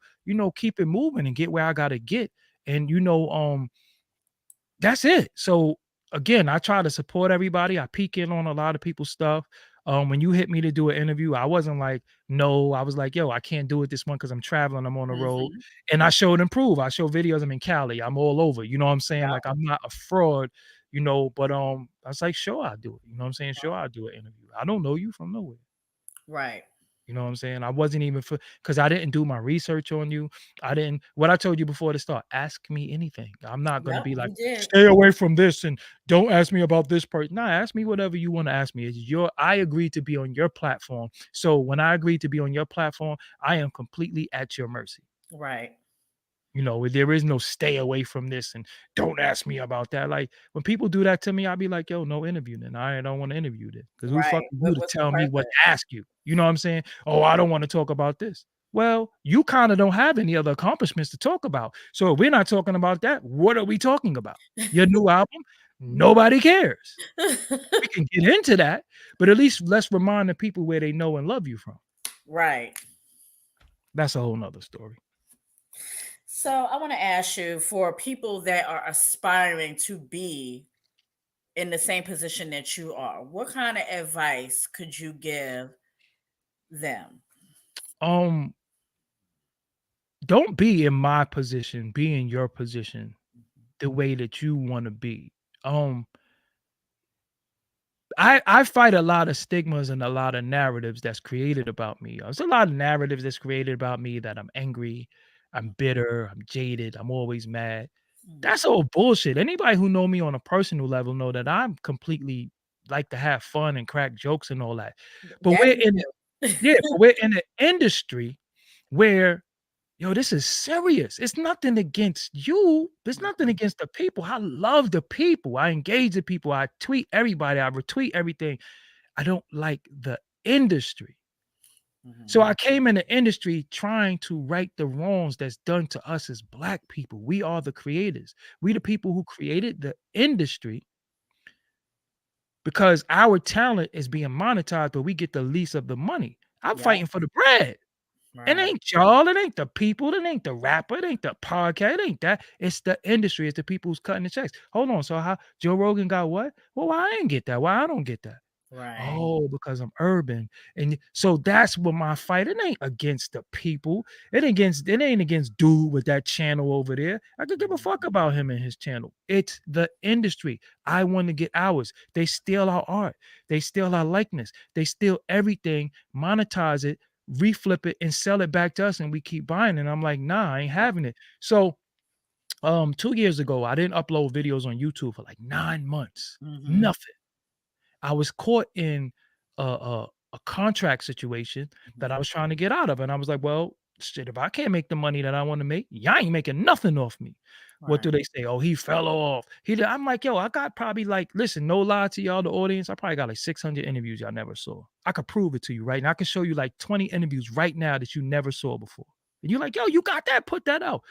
keep it moving and get where I gotta get. And that's it. So again, I try to support everybody. I peek in on a lot of people's stuff. When you hit me to do an interview, I wasn't like, no, I was like, yo, I can't do it this month because I'm traveling, I'm on the road. Hmm. And I showed and prove. I show videos, I'm in Cali, I'm all over. You know what I'm saying? Yeah. Like I'm not a fraud, but I was like, sure, I'll do it. You know what I'm saying? Sure, I'll do an interview. I don't know you from nowhere. Right. You know what I'm saying? I wasn't even for because I didn't do my research on you. I didn't what I told you before the start, ask me anything. I'm not gonna Yep, be like, you did. stay away from this and don't ask me about this person. Nah, ask me whatever you want to ask me. It's your I agreed to be on your platform. So when I agreed to be on your platform, I am completely at your mercy. Right. You know, there is no stay away from this and don't ask me about that. Like when people do that to me, I'll be like, yo, no interview. Then I don't want to interview this. Because who the fuck Right. are you What to what's the tell me what purpose? to ask you? You know what I'm saying? Oh, I don't want to talk about this. Well, you kind of don't have any other accomplishments to talk about. So if we're not talking about that, what are we talking about? Your new album? Nobody cares. We can get into that, but at least let's remind the people where they know and love you from. Right. That's a whole nother story. So I want to ask you, for people that are aspiring to be in the same position that you are, what kind of advice could you give them? Um, don't be in my position, be in your position the way that you wanna be. Um, I fight a lot of stigmas and a lot of narratives that's created about me. There's a lot of narratives that's created about me that I'm angry, I'm bitter, I'm jaded, I'm always mad. Mhm. That's all bullshit. Anybody who know me on a personal level know that I'm completely like to have fun and crack jokes and all that. But That we're me in too. yeah, but we're in an industry where yo, this is serious. It's nothing against you. There's nothing Mhm. against the people. I love the people. I engage the people. I tweet everybody. I retweet everything. I don't like the industry. So Mhm. I came in the industry trying to right the wrongs that's done to us as black people. We are the creators. We the people who created the industry because our talent is being monetized, but we get the least of the money. I'm Yep. fighting for the bread. It Right. ain't y'all, it ain't the people, it ain't the rapper, it ain't the podcast, it ain't that. It's the industry, it's the people who's cutting the checks. Hold on, so how Joe Rogan got what? Well, why I ain't get that? Why I don't get that? Right. Oh, because I'm urban. And so that's what my fight. It ain't against the people. It ain't against dude with that channel over there. I could give a fuck Mhm. about him and his channel. It's the industry. I want to get ours. They steal our art. They steal our likeness. They steal everything, monetize it, reflip it, and sell it back to us. And we keep buying it. And I'm like, nah, I ain't having it. So 2 years ago, I didn't upload videos on YouTube for like 9 months. Mhm. Nothing. I was caught in a contract situation that I Mhm. was trying to get out of, and I was like, "Well, shit, if I can't make the money that I wanna make, y'all ain't making nothing off me." What Right. do they say? "Oh, he fell off." I'm like, "Yo, I got probably like" listen, no lie to y'all, the audience, I probably got like 600 interviews y'all never saw. I could prove it to you right now. I can show you like 20 interviews right now that you never saw before. And you're like, "Yo, you got that? Put that out."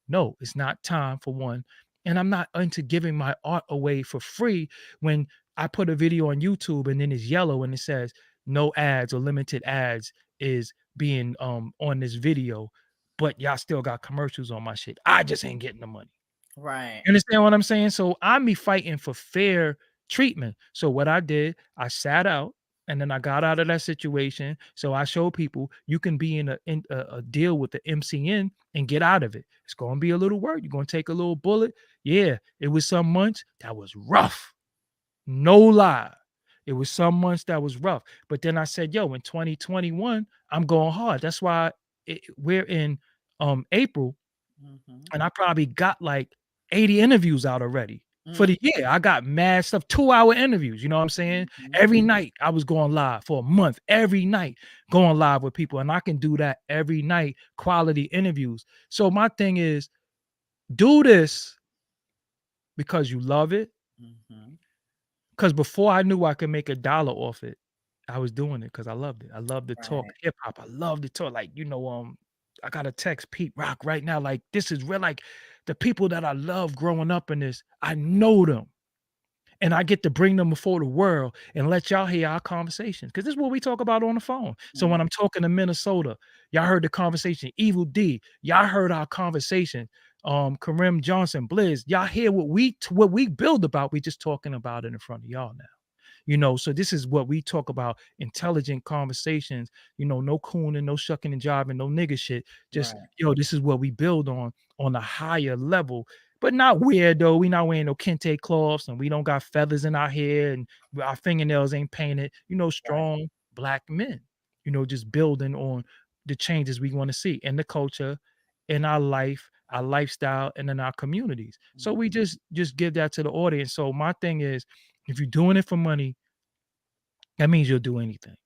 No, it's not time for one. And I'm not into giving my art away for free when I put a video on YouTube and then it's yellow and it says no ads or limited ads is being on this video, but y'all still got commercials on my shit. I just ain't getting the money. Right. You understand what I'm saying? So I'm me fighting for fair treatment. So what I did, I sat out and then I got out of that situation. So I show people you can be in a deal with the MCN and get out of it. It's going to be a little work. You're going to take a little bullet. Yeah, it was some months that was rough. No lie. It was some months that was rough. But then I said, yo, in 2021, I'm going hard. That's why we're in April Mhm. and I probably got like 80 interviews out already for Mhm. the year. I got mad stuff, 2-hour interviews. You know what I'm saying? Mhm. Every night I was going live for a month, every night going live with people. And I can do that every night, quality interviews. So my thing is do this because you love it. Mhm. Because before I knew I could make $1 off it, I was doing it because I loved it. I love to talk Right. hip hop. I love to talk like, I got to text Pete Rock right now. Like, this is real. Like, the people that I love growing up in this, I know them. And I get to bring them before the world and let y'all hear our conversations. Because this is what we talk about on the phone. So Mhm. when I'm talking to Minnesota, y'all heard the conversation. Evil D, y'all heard our conversation. Kareem Johnson, Blizz, y'all hear what we build about. We just talking about it in front of y'all now. So this is what we talk about: intelligent conversations, no cooning, no shucking and jiving, no nigga shit. Just, Right. this is what we build on a higher level, but not weird though. We not wearing no kente cloths and we don't got feathers in our hair and our fingernails ain't painted, Right. strong black men. just building on the changes we want to see in the culture, in our life, our lifestyle, and in our communities. So we Mhm. just give that to the audience. So my thing is, if you're doing it for money, that means you'll do anything.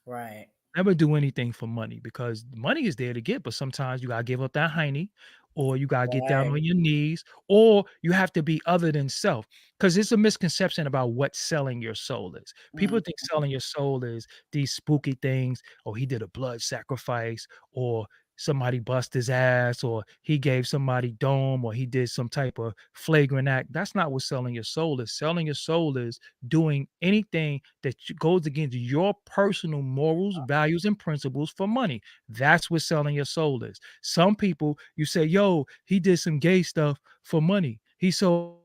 Right. Never do anything for money because money is there to get, but sometimes you gotta give up that hiney, or you gotta get down Right. on your knees, or you have to be other than self. Because it's a misconception about what selling your soul is. People Mhm. think selling your soul is these spooky things, or he did a blood sacrifice, or somebody bust his ass, or he gave somebody dome, or he did some type of flagrant act. That's not what selling your soul is. Selling your soul is doing anything that goes against your personal morals, values, and principles for money. That's what selling your soul is. Some people, you say, yo, he did some gay stuff for money. He sold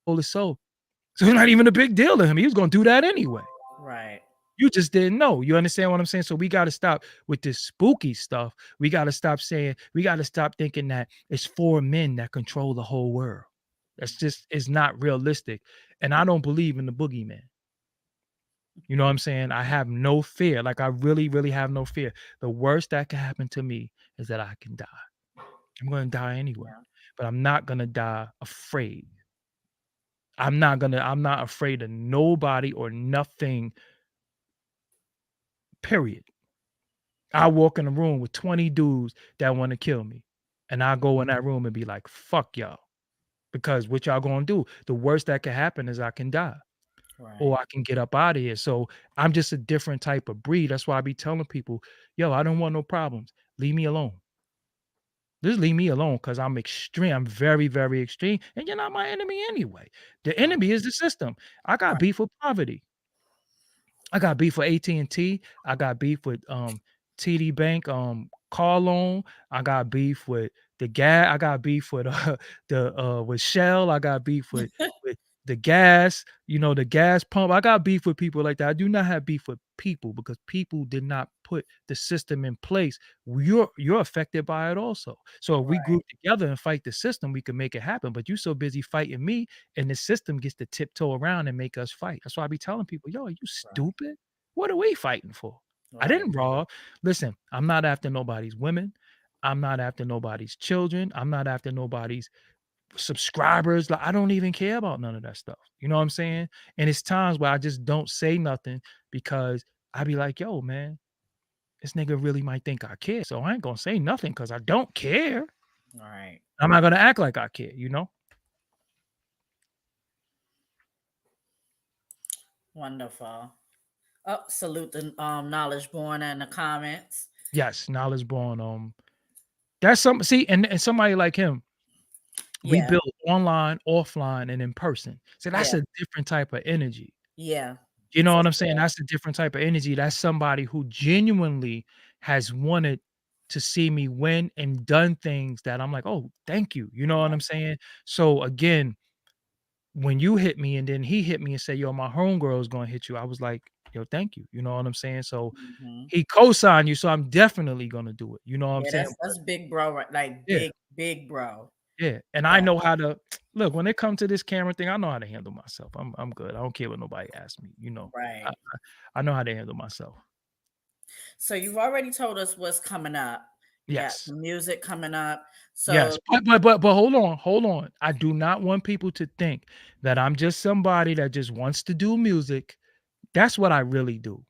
his soul. So it's not even a big deal to him. He was going to do that anyway. Right. You just didn't know. You understand what I'm saying? So we got to stop with this spooky stuff. We got to stop saying, we got to stop thinking that it's four men that control the whole world. That's just is not realistic. And I don't believe in the boogeyman. You know what I'm saying? I have no fear. Like I really, really have no fear. The worst that can happen to me is that I can die. I'm gonna die anyway. Yeah. But I'm not gonna die afraid. I'm not afraid of nobody or nothing, period. I walk in a room with 20 dudes that want to kill me. And I go in that room and be like, fuck y'all. Because what y'all gonna do? The worst that can happen is I can die. Right. Or I can get up out of here. So I'm just a different type of breed. That's why I be telling people, yo, I don't want no problems. Leave me alone. Just leave me alone because I'm extreme. I'm very, very extreme. And you're not my enemy anyway. The Right. enemy is the system. I got Right. beef with poverty. I got beef with AT&T. I got beef with TD Bank car loan. I got beef with the gas. I got beef with the with Shell. I got beef with the gas, the gas pump. I got beef with people like that. I do not have beef with people because people did not put the system in place. You're affected by it also. So if we Right. group together and fight the system, we can make it happen. But you so busy fighting me, and the system gets to tiptoe around and make us fight. That's why I be telling people, yo, are you Right. stupid? What are we fighting for? I Right. didn't rob. Listen, I'm not after nobody's women. I'm not after nobody's children. I'm not after nobody's subscribers. Like, I don't even care about none of that stuff. You know what I'm saying? And it's times where I just don't say nothing because I be like, yo, man, this nigga really might think I care. So I ain't gonna say nothing because I don't care. Right. I'm not gonna act like I care. Wonderful. Oh, salute the knowledge born in the comments. Yes, knowledge born. That's some see, and somebody like him, we Yeah. build online, offline, and in person. So that's Yeah. a different type of energy. Yeah. You know For what I'm saying? sure. That's a different type of energy. That's somebody who genuinely has wanted to see me win and done things that I'm like, "Oh, thank you." You know what Right. I'm saying? So again, when you hit me and then he hit me and say, "Yo, my homegirl is gonna hit you," I was like, "Yo, thank you." You know what I'm saying? So Hmm. he co-signed you, so I'm definitely gonna do it. You know what I'm Yeah, saying? that's big bro, right? Like Yeah. big bro. Yeah, and I Yeah. know how to look when it comes to this camera thing. I know how to handle myself. I'm good. I don't care what nobody asks me. I, Right. I know how to handle myself. So you've already told us what's coming up. You got Yes, some music coming up. yes, So but hold on. I do not want people to think that I'm just somebody that just wants to do music. That's what I really do.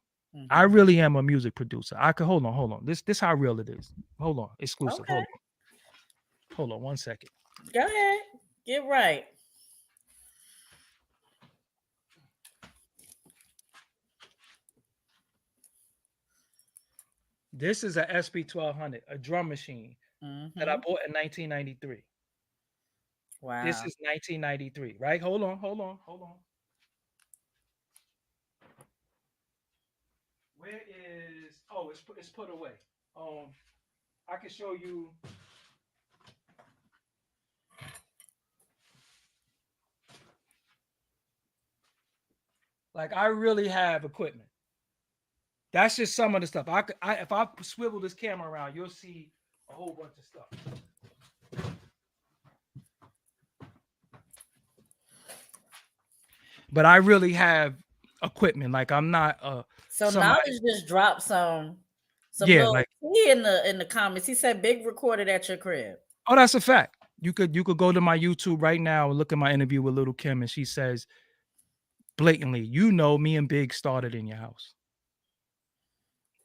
I mhm. really am a music producer. I could hold on. This how real it is. Hold on, exclusive. Okay. Hold on 1 second. Go ahead. Get right. This is a SP 1200, a drum machine that I Hmm. bought in 1993. This Wow. is 1993, right? Hold on. Where is? Oh, it's put away. Um, I can show you. Like, I really have equipment. That's just some of the stuff. If I swivel this camera around, you'll see a whole bunch of stuff. But I really have equipment. Like, I'm not. So Somebody, knowledge just dropped some yeah, little like, tea in the comments. He said Big recorded at your crib. oh, that's a fact. You could go to my YouTube right now and look at my interview with Little Kim, and she says blatantly, "You know, me and Big started in your house."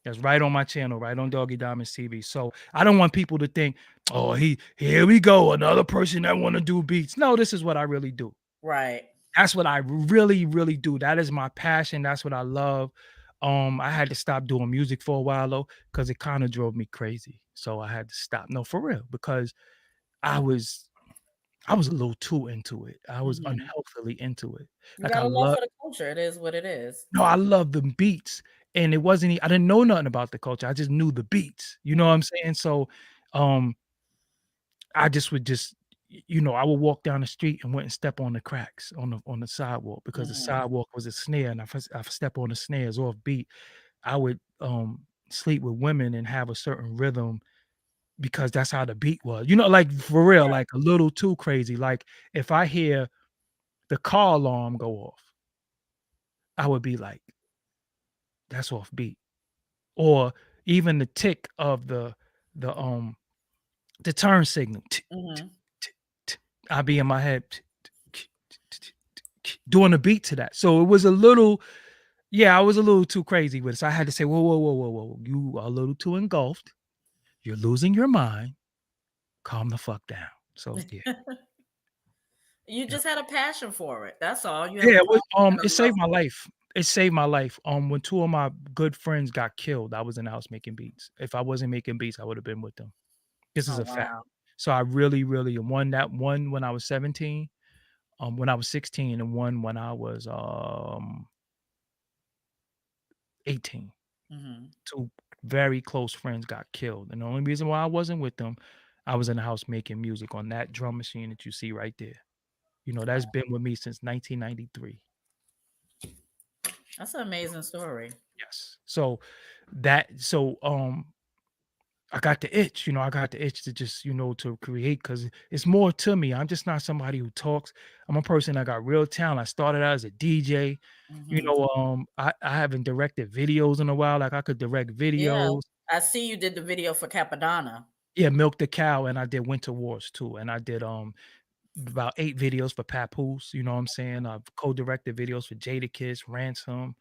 That's right on my channel, right on Doggy Diamonds TV. So I don't want people to think, "Oh, here we go, another person that want to do beats." No, this is what I really do. Right. That's what I really, really do. That is my passion. That's what I love. I had to stop doing music for a while though, because it kind of drove me crazy. So I had to stop. No, for real, because I was I was a little too into it. I was Mhm. unhealthily into it. You Like I got a love love for the culture. It is what it is. no, I love the beats. And it wasn't I didn't know nothing about the culture. I just knew the beats. You know what I'm saying? So um I just would just I would walk down the street and wouldn't step on the cracks on the sidewalk because the Mhm. sidewalk was a snare, and if I step on the snares off beat, I would sleep with women and have a certain rhythm because that's how the beat was. Like for real, Right. like a little too crazy. Like if I hear the car alarm go off, I would be like, that's off beat. Or even the tick of the um the turn signal. Mhm. I'd be in my head doing a beat to that. So it was a little, yeah, I was a little too crazy with it. So I had to say, whoa, whoa, whoa, whoa, whoa. You are a little too engulfed. You're losing your mind. Calm the fuck down. So yeah. You Yeah. just had a passion for it. That's all. You have a Yeah, it was, passion and a it love saved my for it. life. It saved my life. When two of my good friends got killed, I was in the house making beats. If I wasn't making beats, I would have been with them. This is Oh a fact. wow. So I really, really won that one when I was 17, when I was 16, and one when I was 18. Mhm. Two very close friends got killed, and the only reason why I wasn't with them, I was in the house making music on that drum machine that you see right there. That's been with me since 1993. That's an amazing story. Yes. So I got the itch, I got the itch to just, to create because it's more to me. I'm just not somebody who talks. I'm a person that got real talent. I started out as a DJ. Mhm. I haven't directed videos in a while. Like I could direct Yeah. videos. I see you did the video for Capadonna. Yeah, Milk the Cow, and I did Winter Wars too, and I did about 8 videos for Papoose. You know what I'm saying? I've co-directed videos for Jadakiss, Ransom,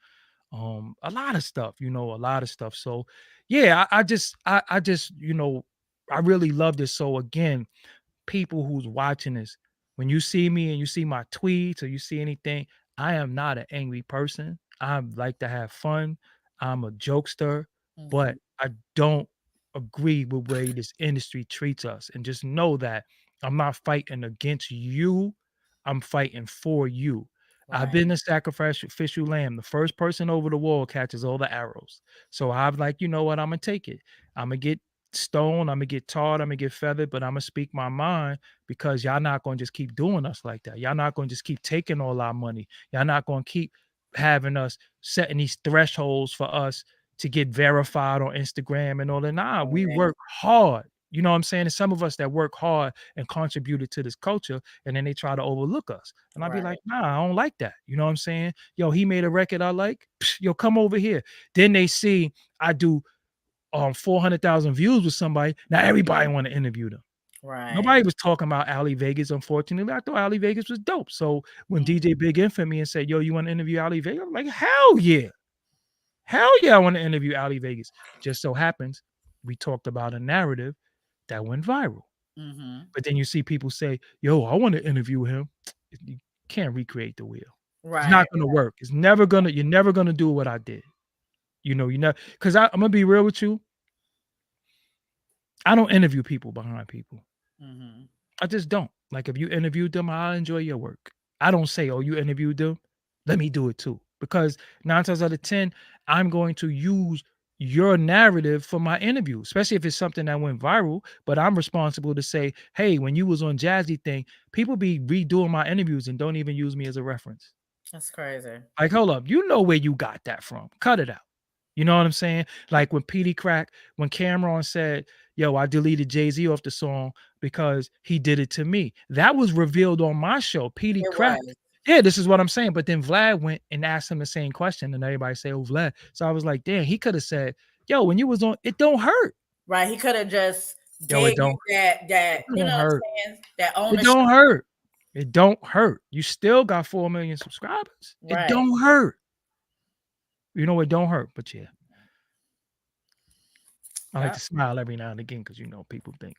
a lot of stuff. A lot of stuff. So yeah, I just I really love this. So again, people who's watching this, when you see me and you see my tweets or you see anything, I am not an angry person. I like to have fun. I'm a jokester, but Mhm. I don't agree with the way this industry treats us. And just know that I'm not fighting against you. I'm fighting for you. I've Right. been the sacrificial lamb. The first person over the wall catches all the arrows. So I'm like, you know what? I'm gonna take it. I'm gonna get stoned. I'm gonna get tarred. I'm gonna get feathered, but I'm gonna speak my mind because y'all not gonna just keep doing us like that. Y'all not gonna just keep taking all our money. Y'all not gonna keep having us setting these thresholds for us to get verified on Instagram and all that. Nah, we Right. work hard. You know what I'm saying? And some of us that work hard and contributed to this culture, and then they try to overlook us. And I'd be like, Right. nah, I don't like that. You know what I'm saying? Yo, he made a record I like. Psh, yo, come over here. Then they see I do 400,000 views with somebody. Now everybody want to interview them. Right. Nobody was talking about Ali Vegas, unfortunately. I thought Ali Vegas was dope. So when Mhm. DJ Big in for me and said, yo, you want to interview Ali Vegas? I'm like, hell yeah. Hell yeah, I want to interview Ali Vegas. Just so happens we talked about a narrative that went viral. Mhm. But then you see people say, yo, I want to interview him. You can't recreate the wheel. It's not Right. gonna work. You're never gonna do what I did. Because I'm gonna be real with you. I don't interview people behind people. Mhm. I just don't. Like if you interviewed them, I enjoy your work. I don't say, "Oh, you interviewed them. Let me do it too." Because 9 times out of 10, I'm going to use your narrative for my interview, especially if it's something that went viral. But I'm responsible to say, "Hey, when you was on Jazzy thing, people be redoing my interviews and don't even use me as a reference." That's crazy. Like, hold up, you know where you got that from. Cut it out. You know what I'm saying? Like when Petey Crack, when Cameron said, yo, I deleted Jay-Z off the song because he did it to me. That was revealed on my show. Petey It Crack. was. Yeah, this is what I'm saying. But then Vlad went and asked him the same question, and everybody say, "Oh, Vlad." So I was like, "Damn!" He could have said, "Yo, when you was on, it don't hurt. Right. He could have just Yo, gave you that, it you know don't what hurt. I'm saying? That It ownership. don't hurt. It don't hurt. You still got 4 million subscribers. It Right. don't hurt. You know, it don't hurt. But yeah, I like Yep. to smile every now and again because people think,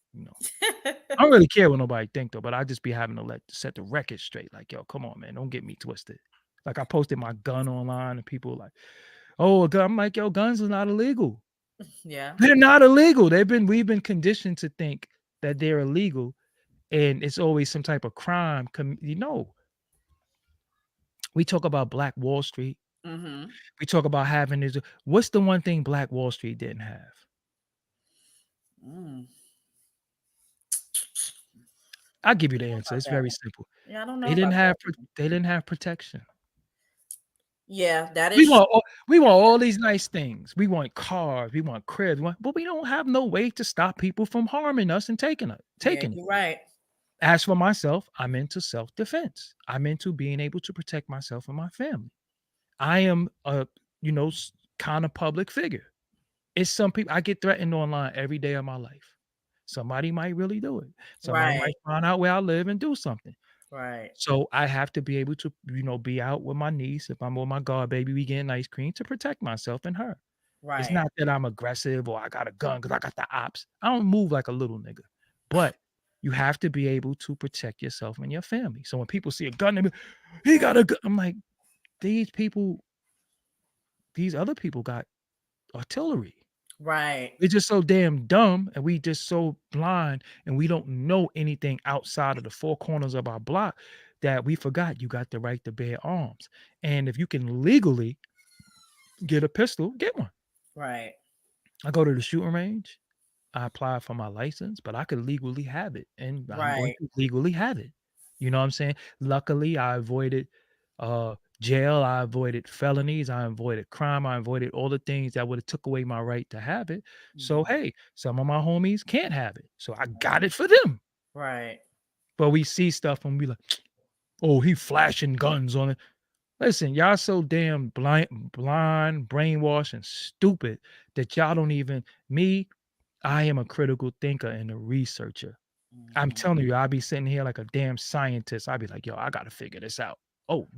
I don't really care what nobody think though, but I just be having to set the record straight. Like, yo, come on, man, don't get me twisted. Like I posted my gun online and people were like, oh, a gun. I'm like, yo, guns are not illegal. Yeah. They're not illegal. We've been conditioned to think that they're illegal and it's always some type of crime. We talk about Black Wall Street. Mm-hmm. We talk about having this. What's the one thing Black Wall Street didn't have? Mm. I'll give you the answer. About It's that very one. simple. Yeah, I don't know They didn't about have that pro- one. they didn't have protection. Yeah, that We is want all, we want all these nice things. We want cars, we want cribs, but we don't have no way to stop people from harming us and taking it. yeah, Taking it. you're right. As for myself, I'm into self-defense. I'm into being able to protect myself and my family. I am a, kind of public figure. It's some people I get threatened online every day of my life. Somebody might really do it. Somebody Right. might find out where I live and do something. Right. So I have to be able to, be out with my niece. If I'm with my god baby, we getting ice cream to protect myself and her. It's Right. not that I'm aggressive or I got a gun because I got the ops. I don't move like a little nigga. But you have to be able to protect yourself and your family. So when people see a gun, they be, he got a gun. I'm like, these people, these other people got artillery. Right. We're just so damn dumb and we just so blind and we don't know anything outside of the four corners of our block that we forgot you got the right to bear arms. And if you can legally get a pistol, get one. Right. I go to the shooting range. I apply for my license, but I could legally have it, and I'm going Right. to legally have it. You know what I'm saying? Luckily, I avoided jail. I avoided felonies. I avoided crime. I avoided all the things that would have took away my right to have it. So Mhm. hey, some of my homies can't have it, so I got it for them. Right. But we see stuff and we like, oh, he flashing guns on it. Listen, y'all so damn blind, brainwashed, and stupid that y'all don't even me. I am a critical thinker and a researcher. I'm Mhm. telling you, I'll be sitting here like a damn scientist. I'll be like, yo, I gotta figure this out. Oh,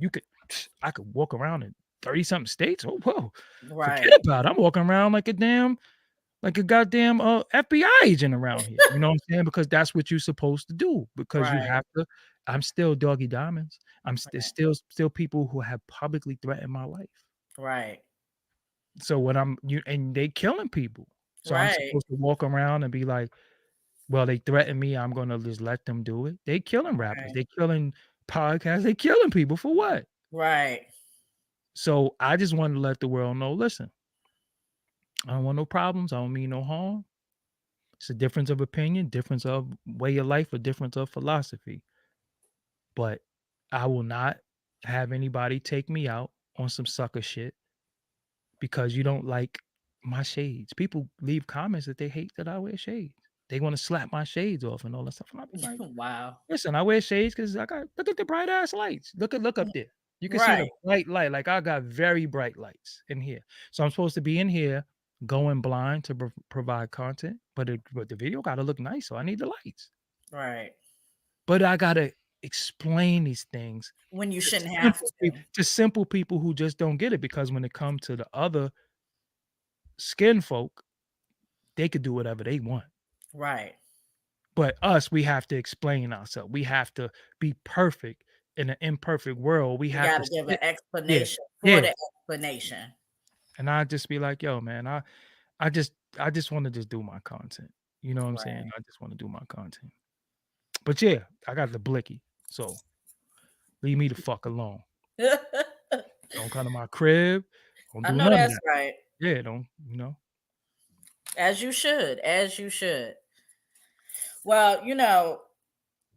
I could walk around in 30 something states. Oh, whoa. Right. Forget about it. I'm walking around like a goddamn FBI agent around here. You know what I'm saying? Because that's what you're supposed to do. Because you Right. have to. I'm still Doggy Diamonds. There's Right. still people who have publicly threatened my life. Right. So when and they killing people. So I'm Right. supposed to walk around and be like, well, they threaten me, I'm gonna just let them do it. They killing rappers, Right. they killing podcasts, they killing people for what? Right. So I just wanted to let the world know, listen, I don't want no problems, I don't mean no harm. It's a difference of opinion, difference of way of life, a difference of philosophy. But I will not have anybody take me out on some sucker shit because you don't like my shades. People leave comments that they hate that I wear shades. They want to slap my shades off and all that stuff. And I'll be like, Wow. listen, I wear shades because I got look at the bright ass lights. Look up there. You can see the Right. bright light. Like I got very bright lights in here. So I'm supposed to be in here going blind to provide content, but the video got to look nice. So I need the lights. Right. But I gotta explain these things When you to shouldn't have to. simple people who just don't get it because when it comes to the other skin folk, they could do whatever they want. Right. But us, we have to explain ourselves. We have to be perfect in an imperfect world. We You have to gotta give an sit yeah, explanation for yeah. the explanation. And I just be like, yo, man, I just want to just do my content. You know what I'm saying? I just want to do my content. But yeah, I got the blicky. So leave me the fuck alone. Right. Don't come to my crib. Don't I do know none of that's that. right. Yeah, don't. As you should. As you should. Well,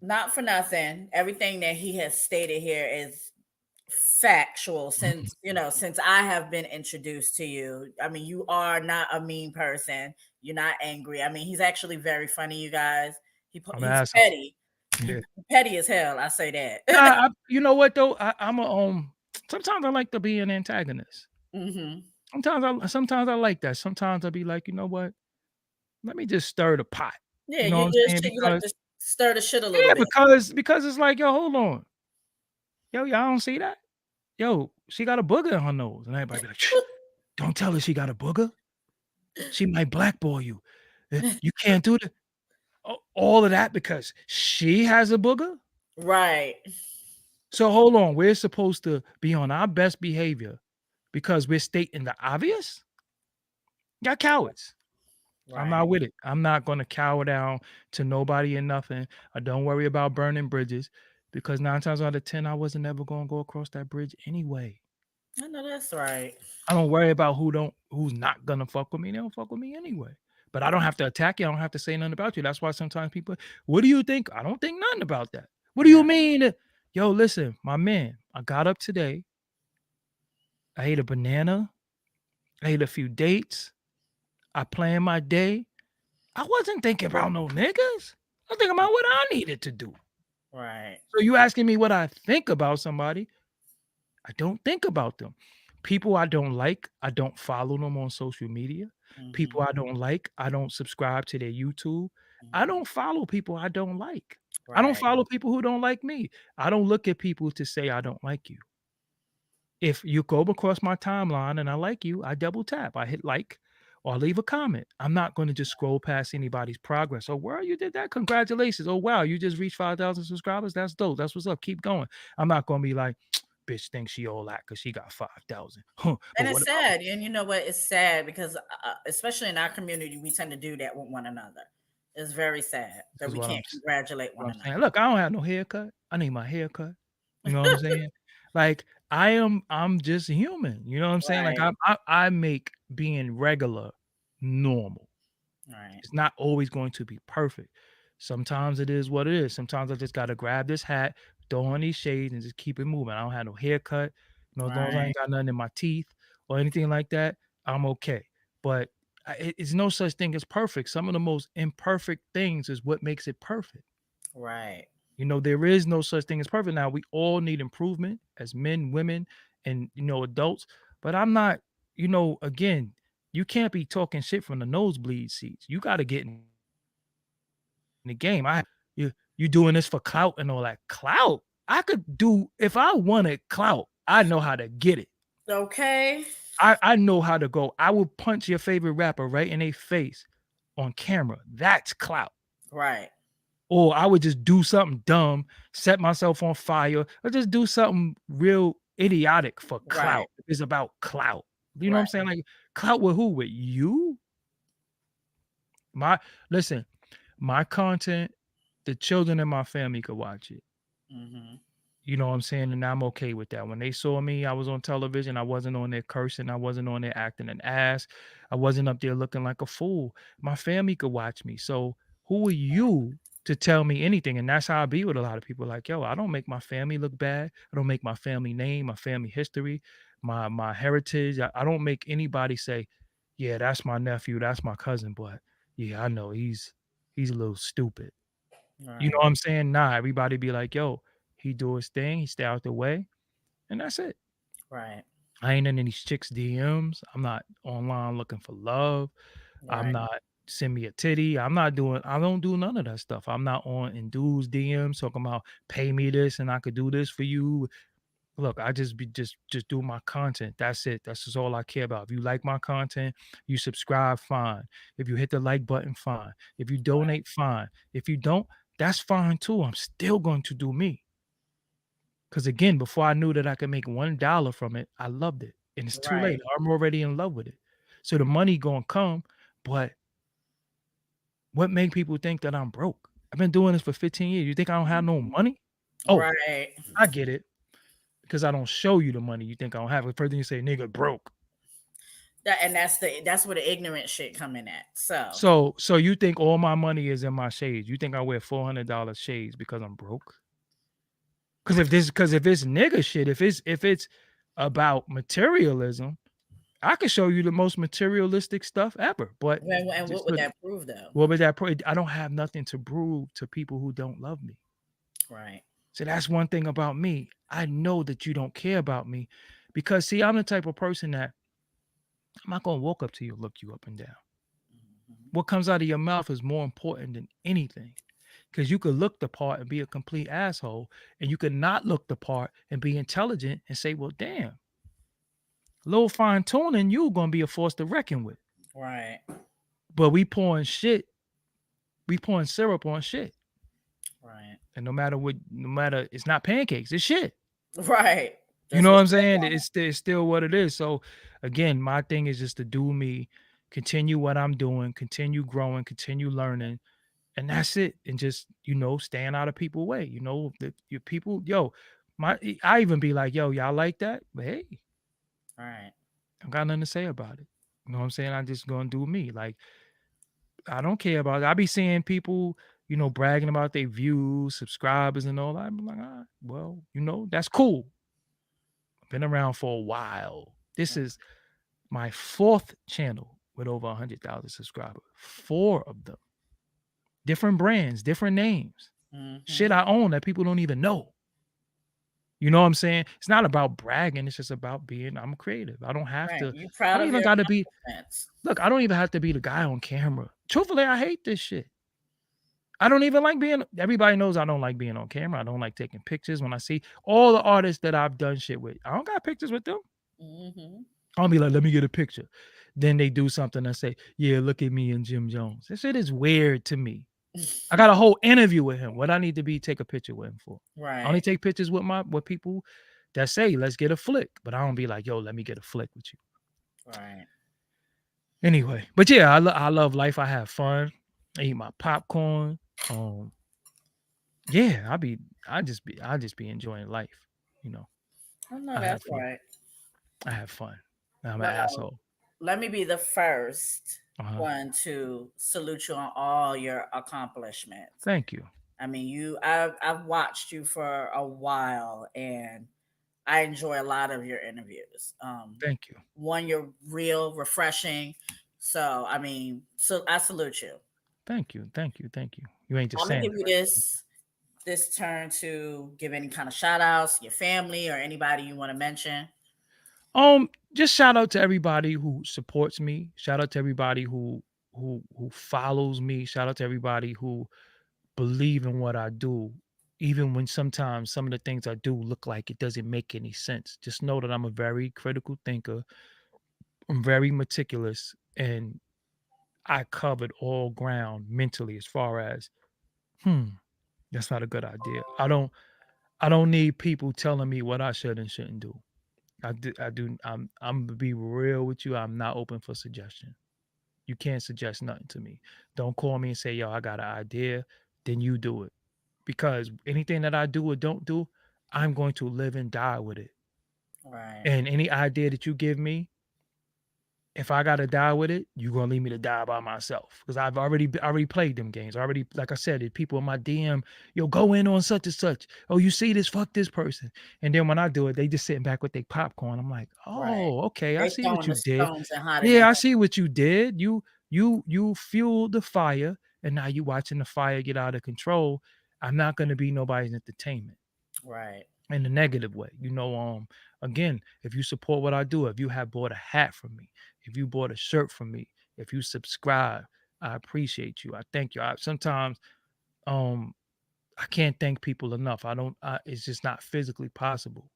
not for nothing. Everything that he has stated here is factual since I have been introduced to you. I mean, you are not a mean person. You're not angry. I mean, he's actually very funny, you guys. I'm an He's asshole. petty, Yeah. Petty as hell. I say that. Nah, you know what though? I'm a sometimes I like to be an antagonist. Hmm. Sometimes I like that. Sometimes I'll be like, you know what? Let me just stir the pot. Yeah, You know you what I'm just saying? you like Because to stir the shit a little yeah, bit. because it's like, yo, hold on. Yo, y'all don't see that? Yo, she got a booger in her nose. And everybody be like, "Shh, don't tell her she got a booger. She might blackball you. You can't do that. All of that because she has a booger? Right. So hold on, we're supposed to be on our best behavior because we're stating the obvious? Y'all cowards. I'm Right. not with it. I'm not gonna cower down to nobody and nothing. I don't worry about burning bridges because 9 times out of 10, I wasn't ever gonna go across that bridge anyway. I know that's right. I don't worry about who's not gonna fuck with me. They don't fuck with me anyway. But I don't have to attack you. I don't have to say nothing about you. That's why sometimes people, what do you think? I don't think nothing about that. What do you Right. mean? Yo, listen, my man, I got up today. I ate a banana. I ate a few dates. I planned my day. I wasn't thinking about no niggas. I was thinking about what I needed to do. Right. So you asking me what I think about somebody? I don't think about them. People I don't like, I don't follow them on social media. People Hmm. I don't like, I don't subscribe to their YouTube. I Hmm. don't follow people I don't like. I don't Right. follow people who don't like me. I don't look at people to say I don't like you. If you go across my timeline and I like you, I double tap, I hit like, or I leave a comment. I'm not going to just scroll past anybody's progress. Oh, wow, you did that. Congratulations. Oh, wow, you just reached 5,000 subscribers. That's dope. That's what's up. Keep going. I'm not going to be like, bitch thinks she all that because she got 5,000. Huh. But And what it's about sad. And you know what? It's sad because, especially in our community, we tend to do that with one another. It's very sad this that is we what can't congratulate one saying. another. Look, I don't have no haircut. I need my haircut. You know what I'm saying? Like I'm just human. You know what I'm saying? Like Right. I make being regular normal. Right. It's not always going to be perfect. Sometimes it is what it is. Sometimes I just gotta grab this hat, throw on these shades, and just keep it moving. I don't have no haircut. You know, as long as I Right. ain't got nothing in my teeth or anything like that, I'm okay. But it's no such thing as perfect. Some of the most imperfect things is what makes it perfect. Right. You know, there is no such thing as perfect. Now we all need improvement as men, women, and adults. But I'm not, again, you can't be talking shit from the nosebleed seats. You got to get in the game. You doing this for clout and all that. Clout. I could do if I wanted clout, I know how to get it. Okay. I know how to go. I will punch your favorite rapper right in their face on camera. That's clout. Right. Or I would just do something dumb, set myself on fire, or just do something real idiotic for Right. clout. It's about clout. You know what I'm Right. saying? Like clout with who? With you? My listen, my content, the children in my family could watch it. Hmm. You know what I'm saying? And I'm okay with that. When they saw me, I was on television. I wasn't on there cursing. I wasn't on there acting an ass. I wasn't up there looking like a fool. My family could watch me. So who are you to tell me anything? And that's how I be with a lot of people. Like, yo, I don't make my family look bad. I don't make my family name, my family history, my heritage. I don't make anybody say, yeah, that's my nephew, that's my cousin. But yeah, I know he's a little stupid. You know Right. what I'm saying? Nah, everybody be like, yo, he do his thing, he stay out the way, and that's it. Right. I ain't in any chicks' DMs. I'm not online looking for love. I'm Right. not send me a titty. I don't do none of that stuff. I'm not on in dudes' DMs talking about pay me this and I could do this for you. Look, I just be just do my content. That's it. That's just all I care about. If you like my content, you subscribe, fine. If you hit the like button, fine. If you donate, fine. If you don't, that's fine too. I'm still going to do me. Because again, before I knew that I could make $1 from it, I loved it. And it's too Right. late. I'm already in love with it. So the money gonna come, but what make people think that I'm broke? I've been doing this for 15 years. You think I don't have no money? Oh, Right. I get it. Because I don't show you the money. You think I don't have it. First thing you say, nigga broke. That's where the ignorant shit come in at. So So you think all my money is in my shades. You think I wear $400 shades because I'm broke? Because if it's nigga shit, if it's about materialism, I could show you the most materialistic stuff ever, but and what just would but that prove though? what was that I don't have nothing to prove to people who don't love me. Right. So that's one thing about me. I know that you don't care about me because see, I'm the type of person that I'm not gonna walk up to you and look you up and down. Mhm. What comes out of your mouth is more important than anything. Because you could look the part and be a complete asshole, and you could not look the part and be intelligent and say, well, damn, a little fine tuning, you gonna be a force to reckon with. Right. But we pouring syrup on shit. Right. And no matter it's not pancakes, it's shit. Right. You That's know what what's I'm saying? on It's still what it is. So again, my thing is just to do me, continue what I'm doing, continue growing, continue learning, and that's it. And just, staying out of people's way. Your people, yo, I even be like, yo, y'all like that? But hey, it. Right. I got nothing to say about it. You know what I'm saying? I just gonna do me. Like, I don't care about it. I be seeing people, bragging about their views, subscribers, and all that. I'm like, well, that's cool. I've been around for a while. This is my fourth channel with over 100,000 subscribers. Four of them. Different brands, different names. Shit Mm-hmm. I own that people don't even know. You know what I'm saying? It's not about bragging. It's just about I'm creative. I don't have Right. to, You I proud don't of even your got to be, accomplishments. look, I don't even have to be the guy on camera. Truthfully, I hate this shit. I don't even like everybody knows I don't like being on camera. I don't like taking pictures when I see all the artists that I've done shit with. I don't got pictures with them. Mm-hmm. I'll be like, let me get a picture. Then they do something and say, yeah, look at me and Jim Jones. This shit is weird to me. I got a whole interview with him. What I need to be take a picture with him for? I only Right. take pictures with people that say, let's get a flick. But I don't be like, yo, let me get a flick with you. Right. Anyway, but yeah, I love life. I have fun. I eat my popcorn. Um, yeah, I just be enjoying life. You know, Oh no, I have that's fun. right. I have fun. I'm an Well, asshole. let me be the first Uh-huh. one to salute you on all your accomplishments. Thank you. I mean, I've watched you for a while, and I enjoy a lot of your interviews. Thank you. One, you're real, refreshing. So I mean, so I salute you. Thank you. Thank you. Thank you. You ain't just I'm gonna saying give it you right now. this turn to give any kind of shout outs, your family or anybody you want to mention. Just shout out to everybody who supports me. Shout out to everybody who follows me. Shout out to everybody who believe in what I do. Even when sometimes some of the things I do look like it doesn't make any sense. Just know that I'm a very critical thinker. I'm very meticulous and I covered all ground mentally as far as, hmm, that's not a good idea. I don't need people telling me what I should and shouldn't do. I'm gonna be real with you. I'm not open for suggestion. You can't suggest nothing to me. Don't call me and say, yo, I got an idea. Then you do it. Because anything that I do or don't do, I'm going to live and die with it. Right, And any idea that you give me, if I gotta die with it, you're gonna leave me to die by myself. Because I've already played them games. I already, like I said, if people in my DM, yo, go in on such and such. Oh, you see this? Fuck this person. And then when I do it, they just sitting back with their popcorn. I'm like, right. oh, okay, I They see what throwing you the did. stones and hiding their Yeah, I see what you did. You fueled the fire, and now you watching the fire get out of control. I'm not gonna be nobody's entertainment right, in a negative way. Again, if you support what I do, if you have bought a hat from me, if you bought a shirt from me, if you subscribe, I appreciate you. I thank you. Sometimes um I can't thank people enough. It's just not physically possible.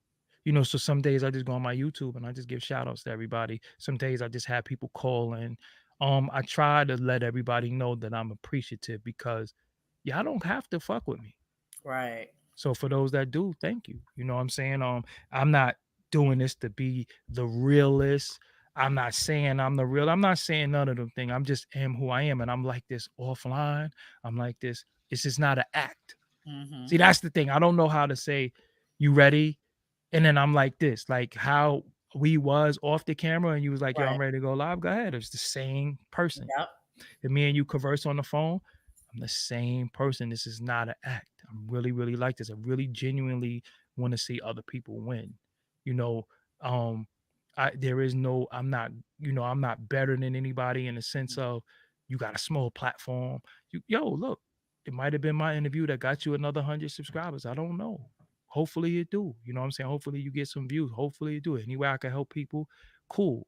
So some days I just go on my YouTube and I just give shout outs to everybody. Some days I just have people call in. I try to let everybody know that I'm appreciative because y'all don't have to fuck with me. right, So for those that do, thank you. You know what I'm saying? I'm not doing this to be the realest. I'm not saying I'm the real. I'm not saying none of them things. I'm just am who I am. And I'm like this offline. I'm like this. It's just not an act. mm-hmm. See, that's the thing. I don't know how to say, you ready? And then I'm like this, like how we was off the camera and you was like, yo, I'm Right, ready to go live. Go ahead. It's the same person. yep, If me and you converse on the phone, I'm the same person. This is not an act. I'm really, really like this. I really genuinely want to see other people win. You know, um, there is no, I'm not better than anybody in the sense of you got a small platform. Yo, look. It might have been my interview that got you another 100 subscribers. I don't know. Hopefully it do. You know what I'm saying? Hopefully you get some views. Hopefully you do it. Any way I can help people, cool.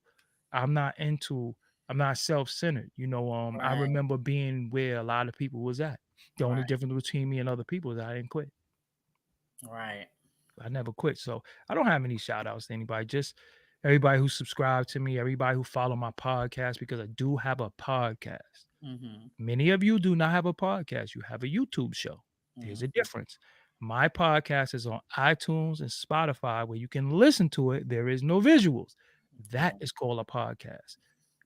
I'm not into, I'm not self-centered. I Right. remember being where a lot of people was at. The only Right. difference between me and other people is I didn't quit. Right. I never quit. So I don't have any shout outs to anybody. Just everybody who subscribed to me, everybody who follow my podcast, because I do have a podcast. Mm-hmm. Many of you do not have a podcast. You have a YouTube show. There's a Mm-hmm. difference. My podcast is on iTunes and Spotify where you can listen to it. There is no visuals. That is called a podcast.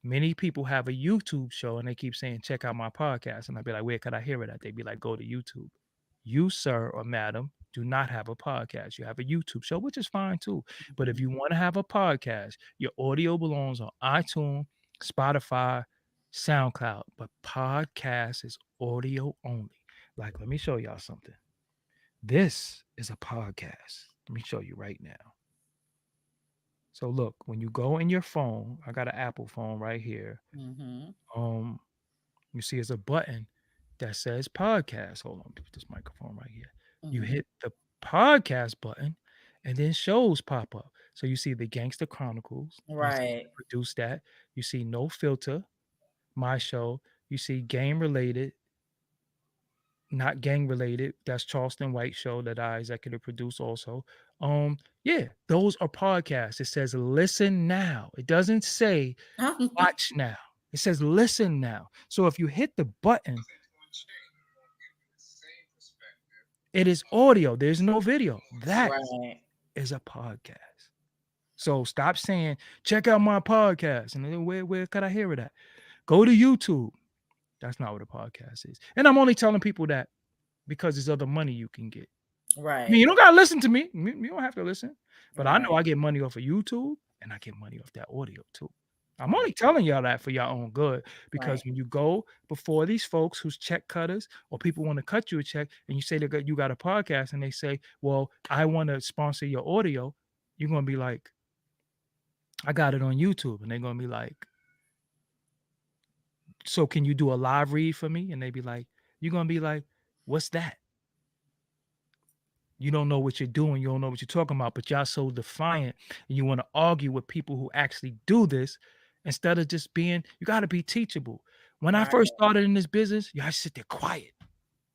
Many people have a YouTube show and they keep saying, check out my podcast. And I'd be like, where could I hear it at? They'd be like, go to YouTube. You, sir or madam, do not have a podcast. You have a YouTube show, which is fine too. But if Mm-hmm. you want to have a podcast, your audio belongs on iTunes, Spotify, SoundCloud. But podcast is audio only. Like, let me show y'all something. This is a podcast. Let me show you right now. So look, when you go in your phone, I got an Apple phone right here. Mm-hmm. Um, you see, it's a button that says podcast. Hold on, put this microphone right here. You Mm-hmm. hit the podcast button, and then shows pop up. So you see the Gangster Chronicles. You see Right. produce that. You see No Filter, my show. You see game related, not gang related. That's Charleston White show that I executive produce also. Yeah, those are podcasts. It says listen now. It doesn't say watch now. It says listen now. So if you hit the button, it is audio. There's no video. That Right. is a podcast. So stop saying, check out my podcast. And then where could I hear it at? Go to YouTube. That's not what a podcast is. And I'm only telling people that because there's other money you can get. I mean, Right. you don't gotta listen to me. You don't have to listen. But I know Right. I get money off of YouTube and I get money off that audio too. I'm only Right. telling y'all that for your own good because Right. when you go before these folks who's check cutters or people want to cut you a check and you say that you got a podcast and they say, well, I want to sponsor your audio, you're going to be like, I got it on YouTube. And they're going to be like, so can you do a live read for me? And they be like, you're going to be like, what's that? You don't know what you're doing. You don't know what you're talking about, but y'all so defiant and you want to argue with people who actually do this instead of just being, you got to be teachable. When I Right. first started in this business, y'all sit there quiet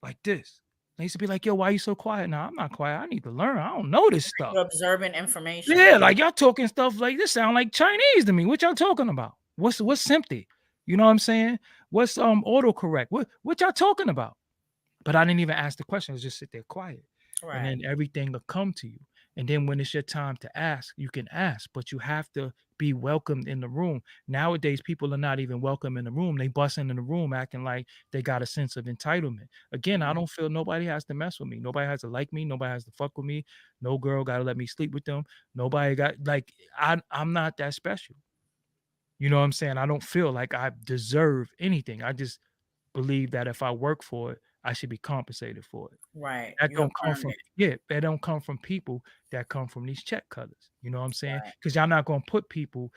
like this. They used to be like, yo, why you so quiet? Now I'm not quiet. I need to learn. I don't know this stuff. You're observing information. Yeah, like y'all talking stuff like this sound like Chinese to me. What y'all talking about? What's empty? You know what I'm saying? What's autocorrect? What y'all talking about? But I didn't even ask the questions, just sit there quiet. And Right. then everything will come to you. And then when it's your time to ask, you can ask, but you have to be welcomed in the room. Nowadays, people are not even welcome in the room. They busting in the room acting like they got a sense of entitlement. Again, I Mhm. don't feel nobody has to mess with me. Nobody has to like me. Nobody has to fuck with me. No girl got to let me sleep with them. Nobody got like I'm not that special. You know what I'm saying? I don't feel like I deserve anything. I just believe that if I work for it, I should be compensated for it. Right. That You have don't come earned from it. that don't come from people that come from these check cutters. You know what I'm saying? Right. Because y'all not gonna put people,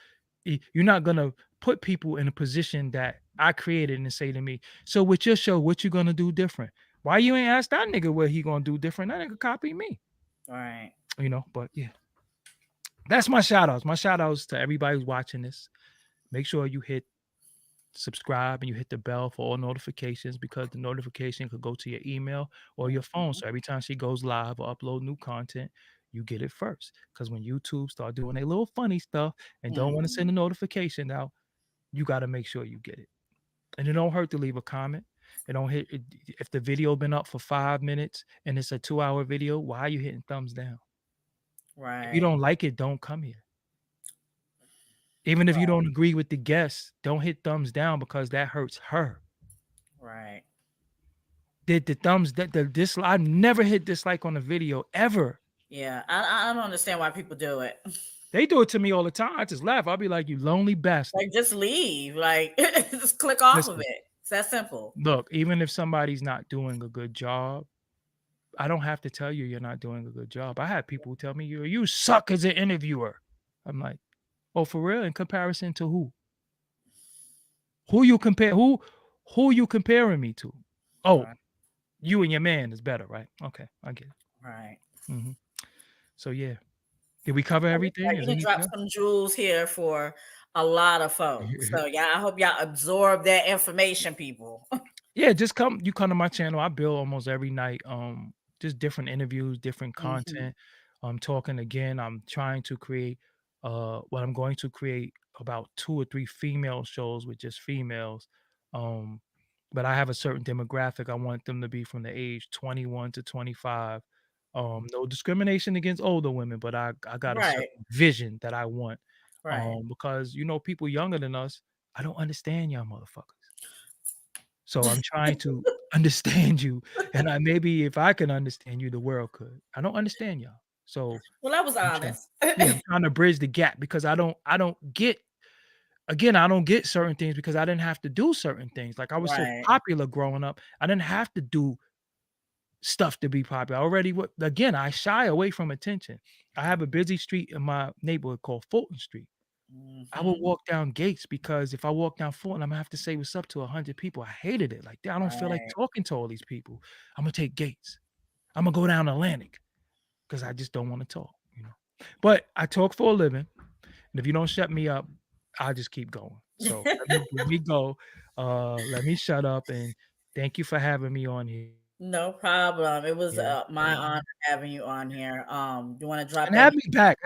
you're not gonna put people in a position that I created and say to me, so with your show, what you gonna do different? Why you ain't ask that nigga what he gonna do different? That nigga copy me. Right. But yeah, that's my shout outs. My shout outs to everybody who's watching this. Make sure you hit subscribe and you hit the bell for all notifications because the notification could go to your email or your phone. Mhm. So every time she goes live or upload new content, you get it first. Because when YouTube start doing a little funny stuff and don't want to Mhm. send a notification out, you got to make sure you get it. And it don't hurt to leave a comment. It don't hit if the video been up for 5 minutes and it's a 2-hour video. Why are you hitting thumbs down? If you Right. don't like it, don't come here. Even if you don't agree with the guest, don't hit thumbs down because that hurts her. Right. Did the thumbs that the dislike? I've never hit dislike on a video ever. Yeah. I don't understand why people do it. They do it to me all the time. I just laugh. I'll be like, "You lonely bastard." Like, just leave. Like, just click off of Listen, it. It's that simple. look. Even if somebody's not doing a good job, I don't have to tell you you're not doing a good job. I had people tell me you suck as an interviewer. I'm like, oh, for real? In comparison to who? Who you compare? Who you comparing me to? Oh, Right. you and your man is better, right? Okay, I get it. Right. Hmm. So yeah, did we cover everything? You Is done anything dropped else? some jewels here for a lot of folks. So yeah, I hope y'all absorb that information, people. Yeah, just come. You come to my channel. I build almost every night. Just different interviews, different Hmm. content. I'm talking again. I'm trying to create. What I'm going to create about 2 or 3 female shows with just females. Um, but I have a certain demographic. I want them to be from the age 21 to 25. No discrimination against older women, but I got a Right. certain vision that I want. Right. Because people younger than us, I don't understand y'all motherfuckers. So I'm trying to understand you, and maybe if I can understand you, the world could. I don't understand y'all. So Well, I was I'm trying honest. yeah, I'm trying to bridge the gap because I don't get again, I don't get certain things because I didn't have to do certain things. Like I was so Right. popular growing up, I didn't have to do stuff to be popular. I already again, I shy away from attention. I have a busy street in my neighborhood called Fulton Street. I would Hmm. walk down Gates because if I walk down Fulton, I'm gonna have to say what's up to 100 people. I hated it. Like, I don't feel like Right. talking to all these people. I'm gonna take Gates. I'm gonna go down Atlantic because I just don't want to talk. But I talk for a living, and if you don't shut me up, I'll just keep going. So let me go. Let me shut up and thank you for having me on here. No problem. It was Yeah. my honor having you on here. You want to drop And that? have me back.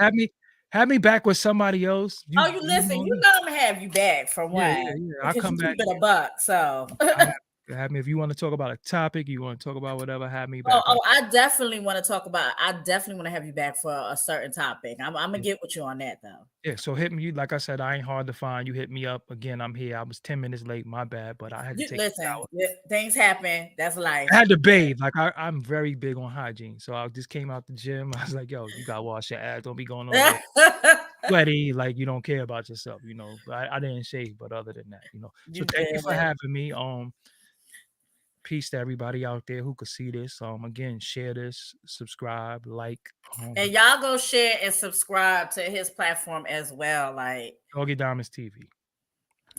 Have me back with somebody else. Oh, You you you listen. know You know I'm gonna have you back for yeah, one yeah, yeah. I'll because you come keep back. it a buck. So. I'm happy to have me. If you want to talk about a topic, you want to talk about whatever, have me Oh, back. oh, I definitely want to talk about. I definitely want to have you back for a certain topic. I'm gonna Yeah, get with you on that though. yeah. So hit me. Like I said, I ain't hard to find. You hit me up again. I'm here. I was 10 minutes late. My bad, but I had to You take a listen. shower. Things happen. That's life. I had to bathe. Like I'm very big on hygiene. So I just came out the gym. I was like, yo, you gotta wash your ass. Don't be going over there sweaty, like you don't care about yourself. I didn't shave, but other than that. So You thank you for good. having me. Peace to everybody out there who could see this. Again, share this, subscribe, like. And y'all go share and subscribe to his platform as well. Like, Doggie Diamonds TV.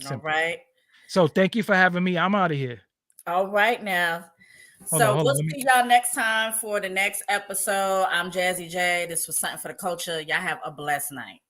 all Simple. right. So thank you for having me. I'm out of here. All right now. Hold on, So hold on. we'll see y'all next time for the next episode. I'm Jazzy J. This was something for the culture. Y'all have a blessed night.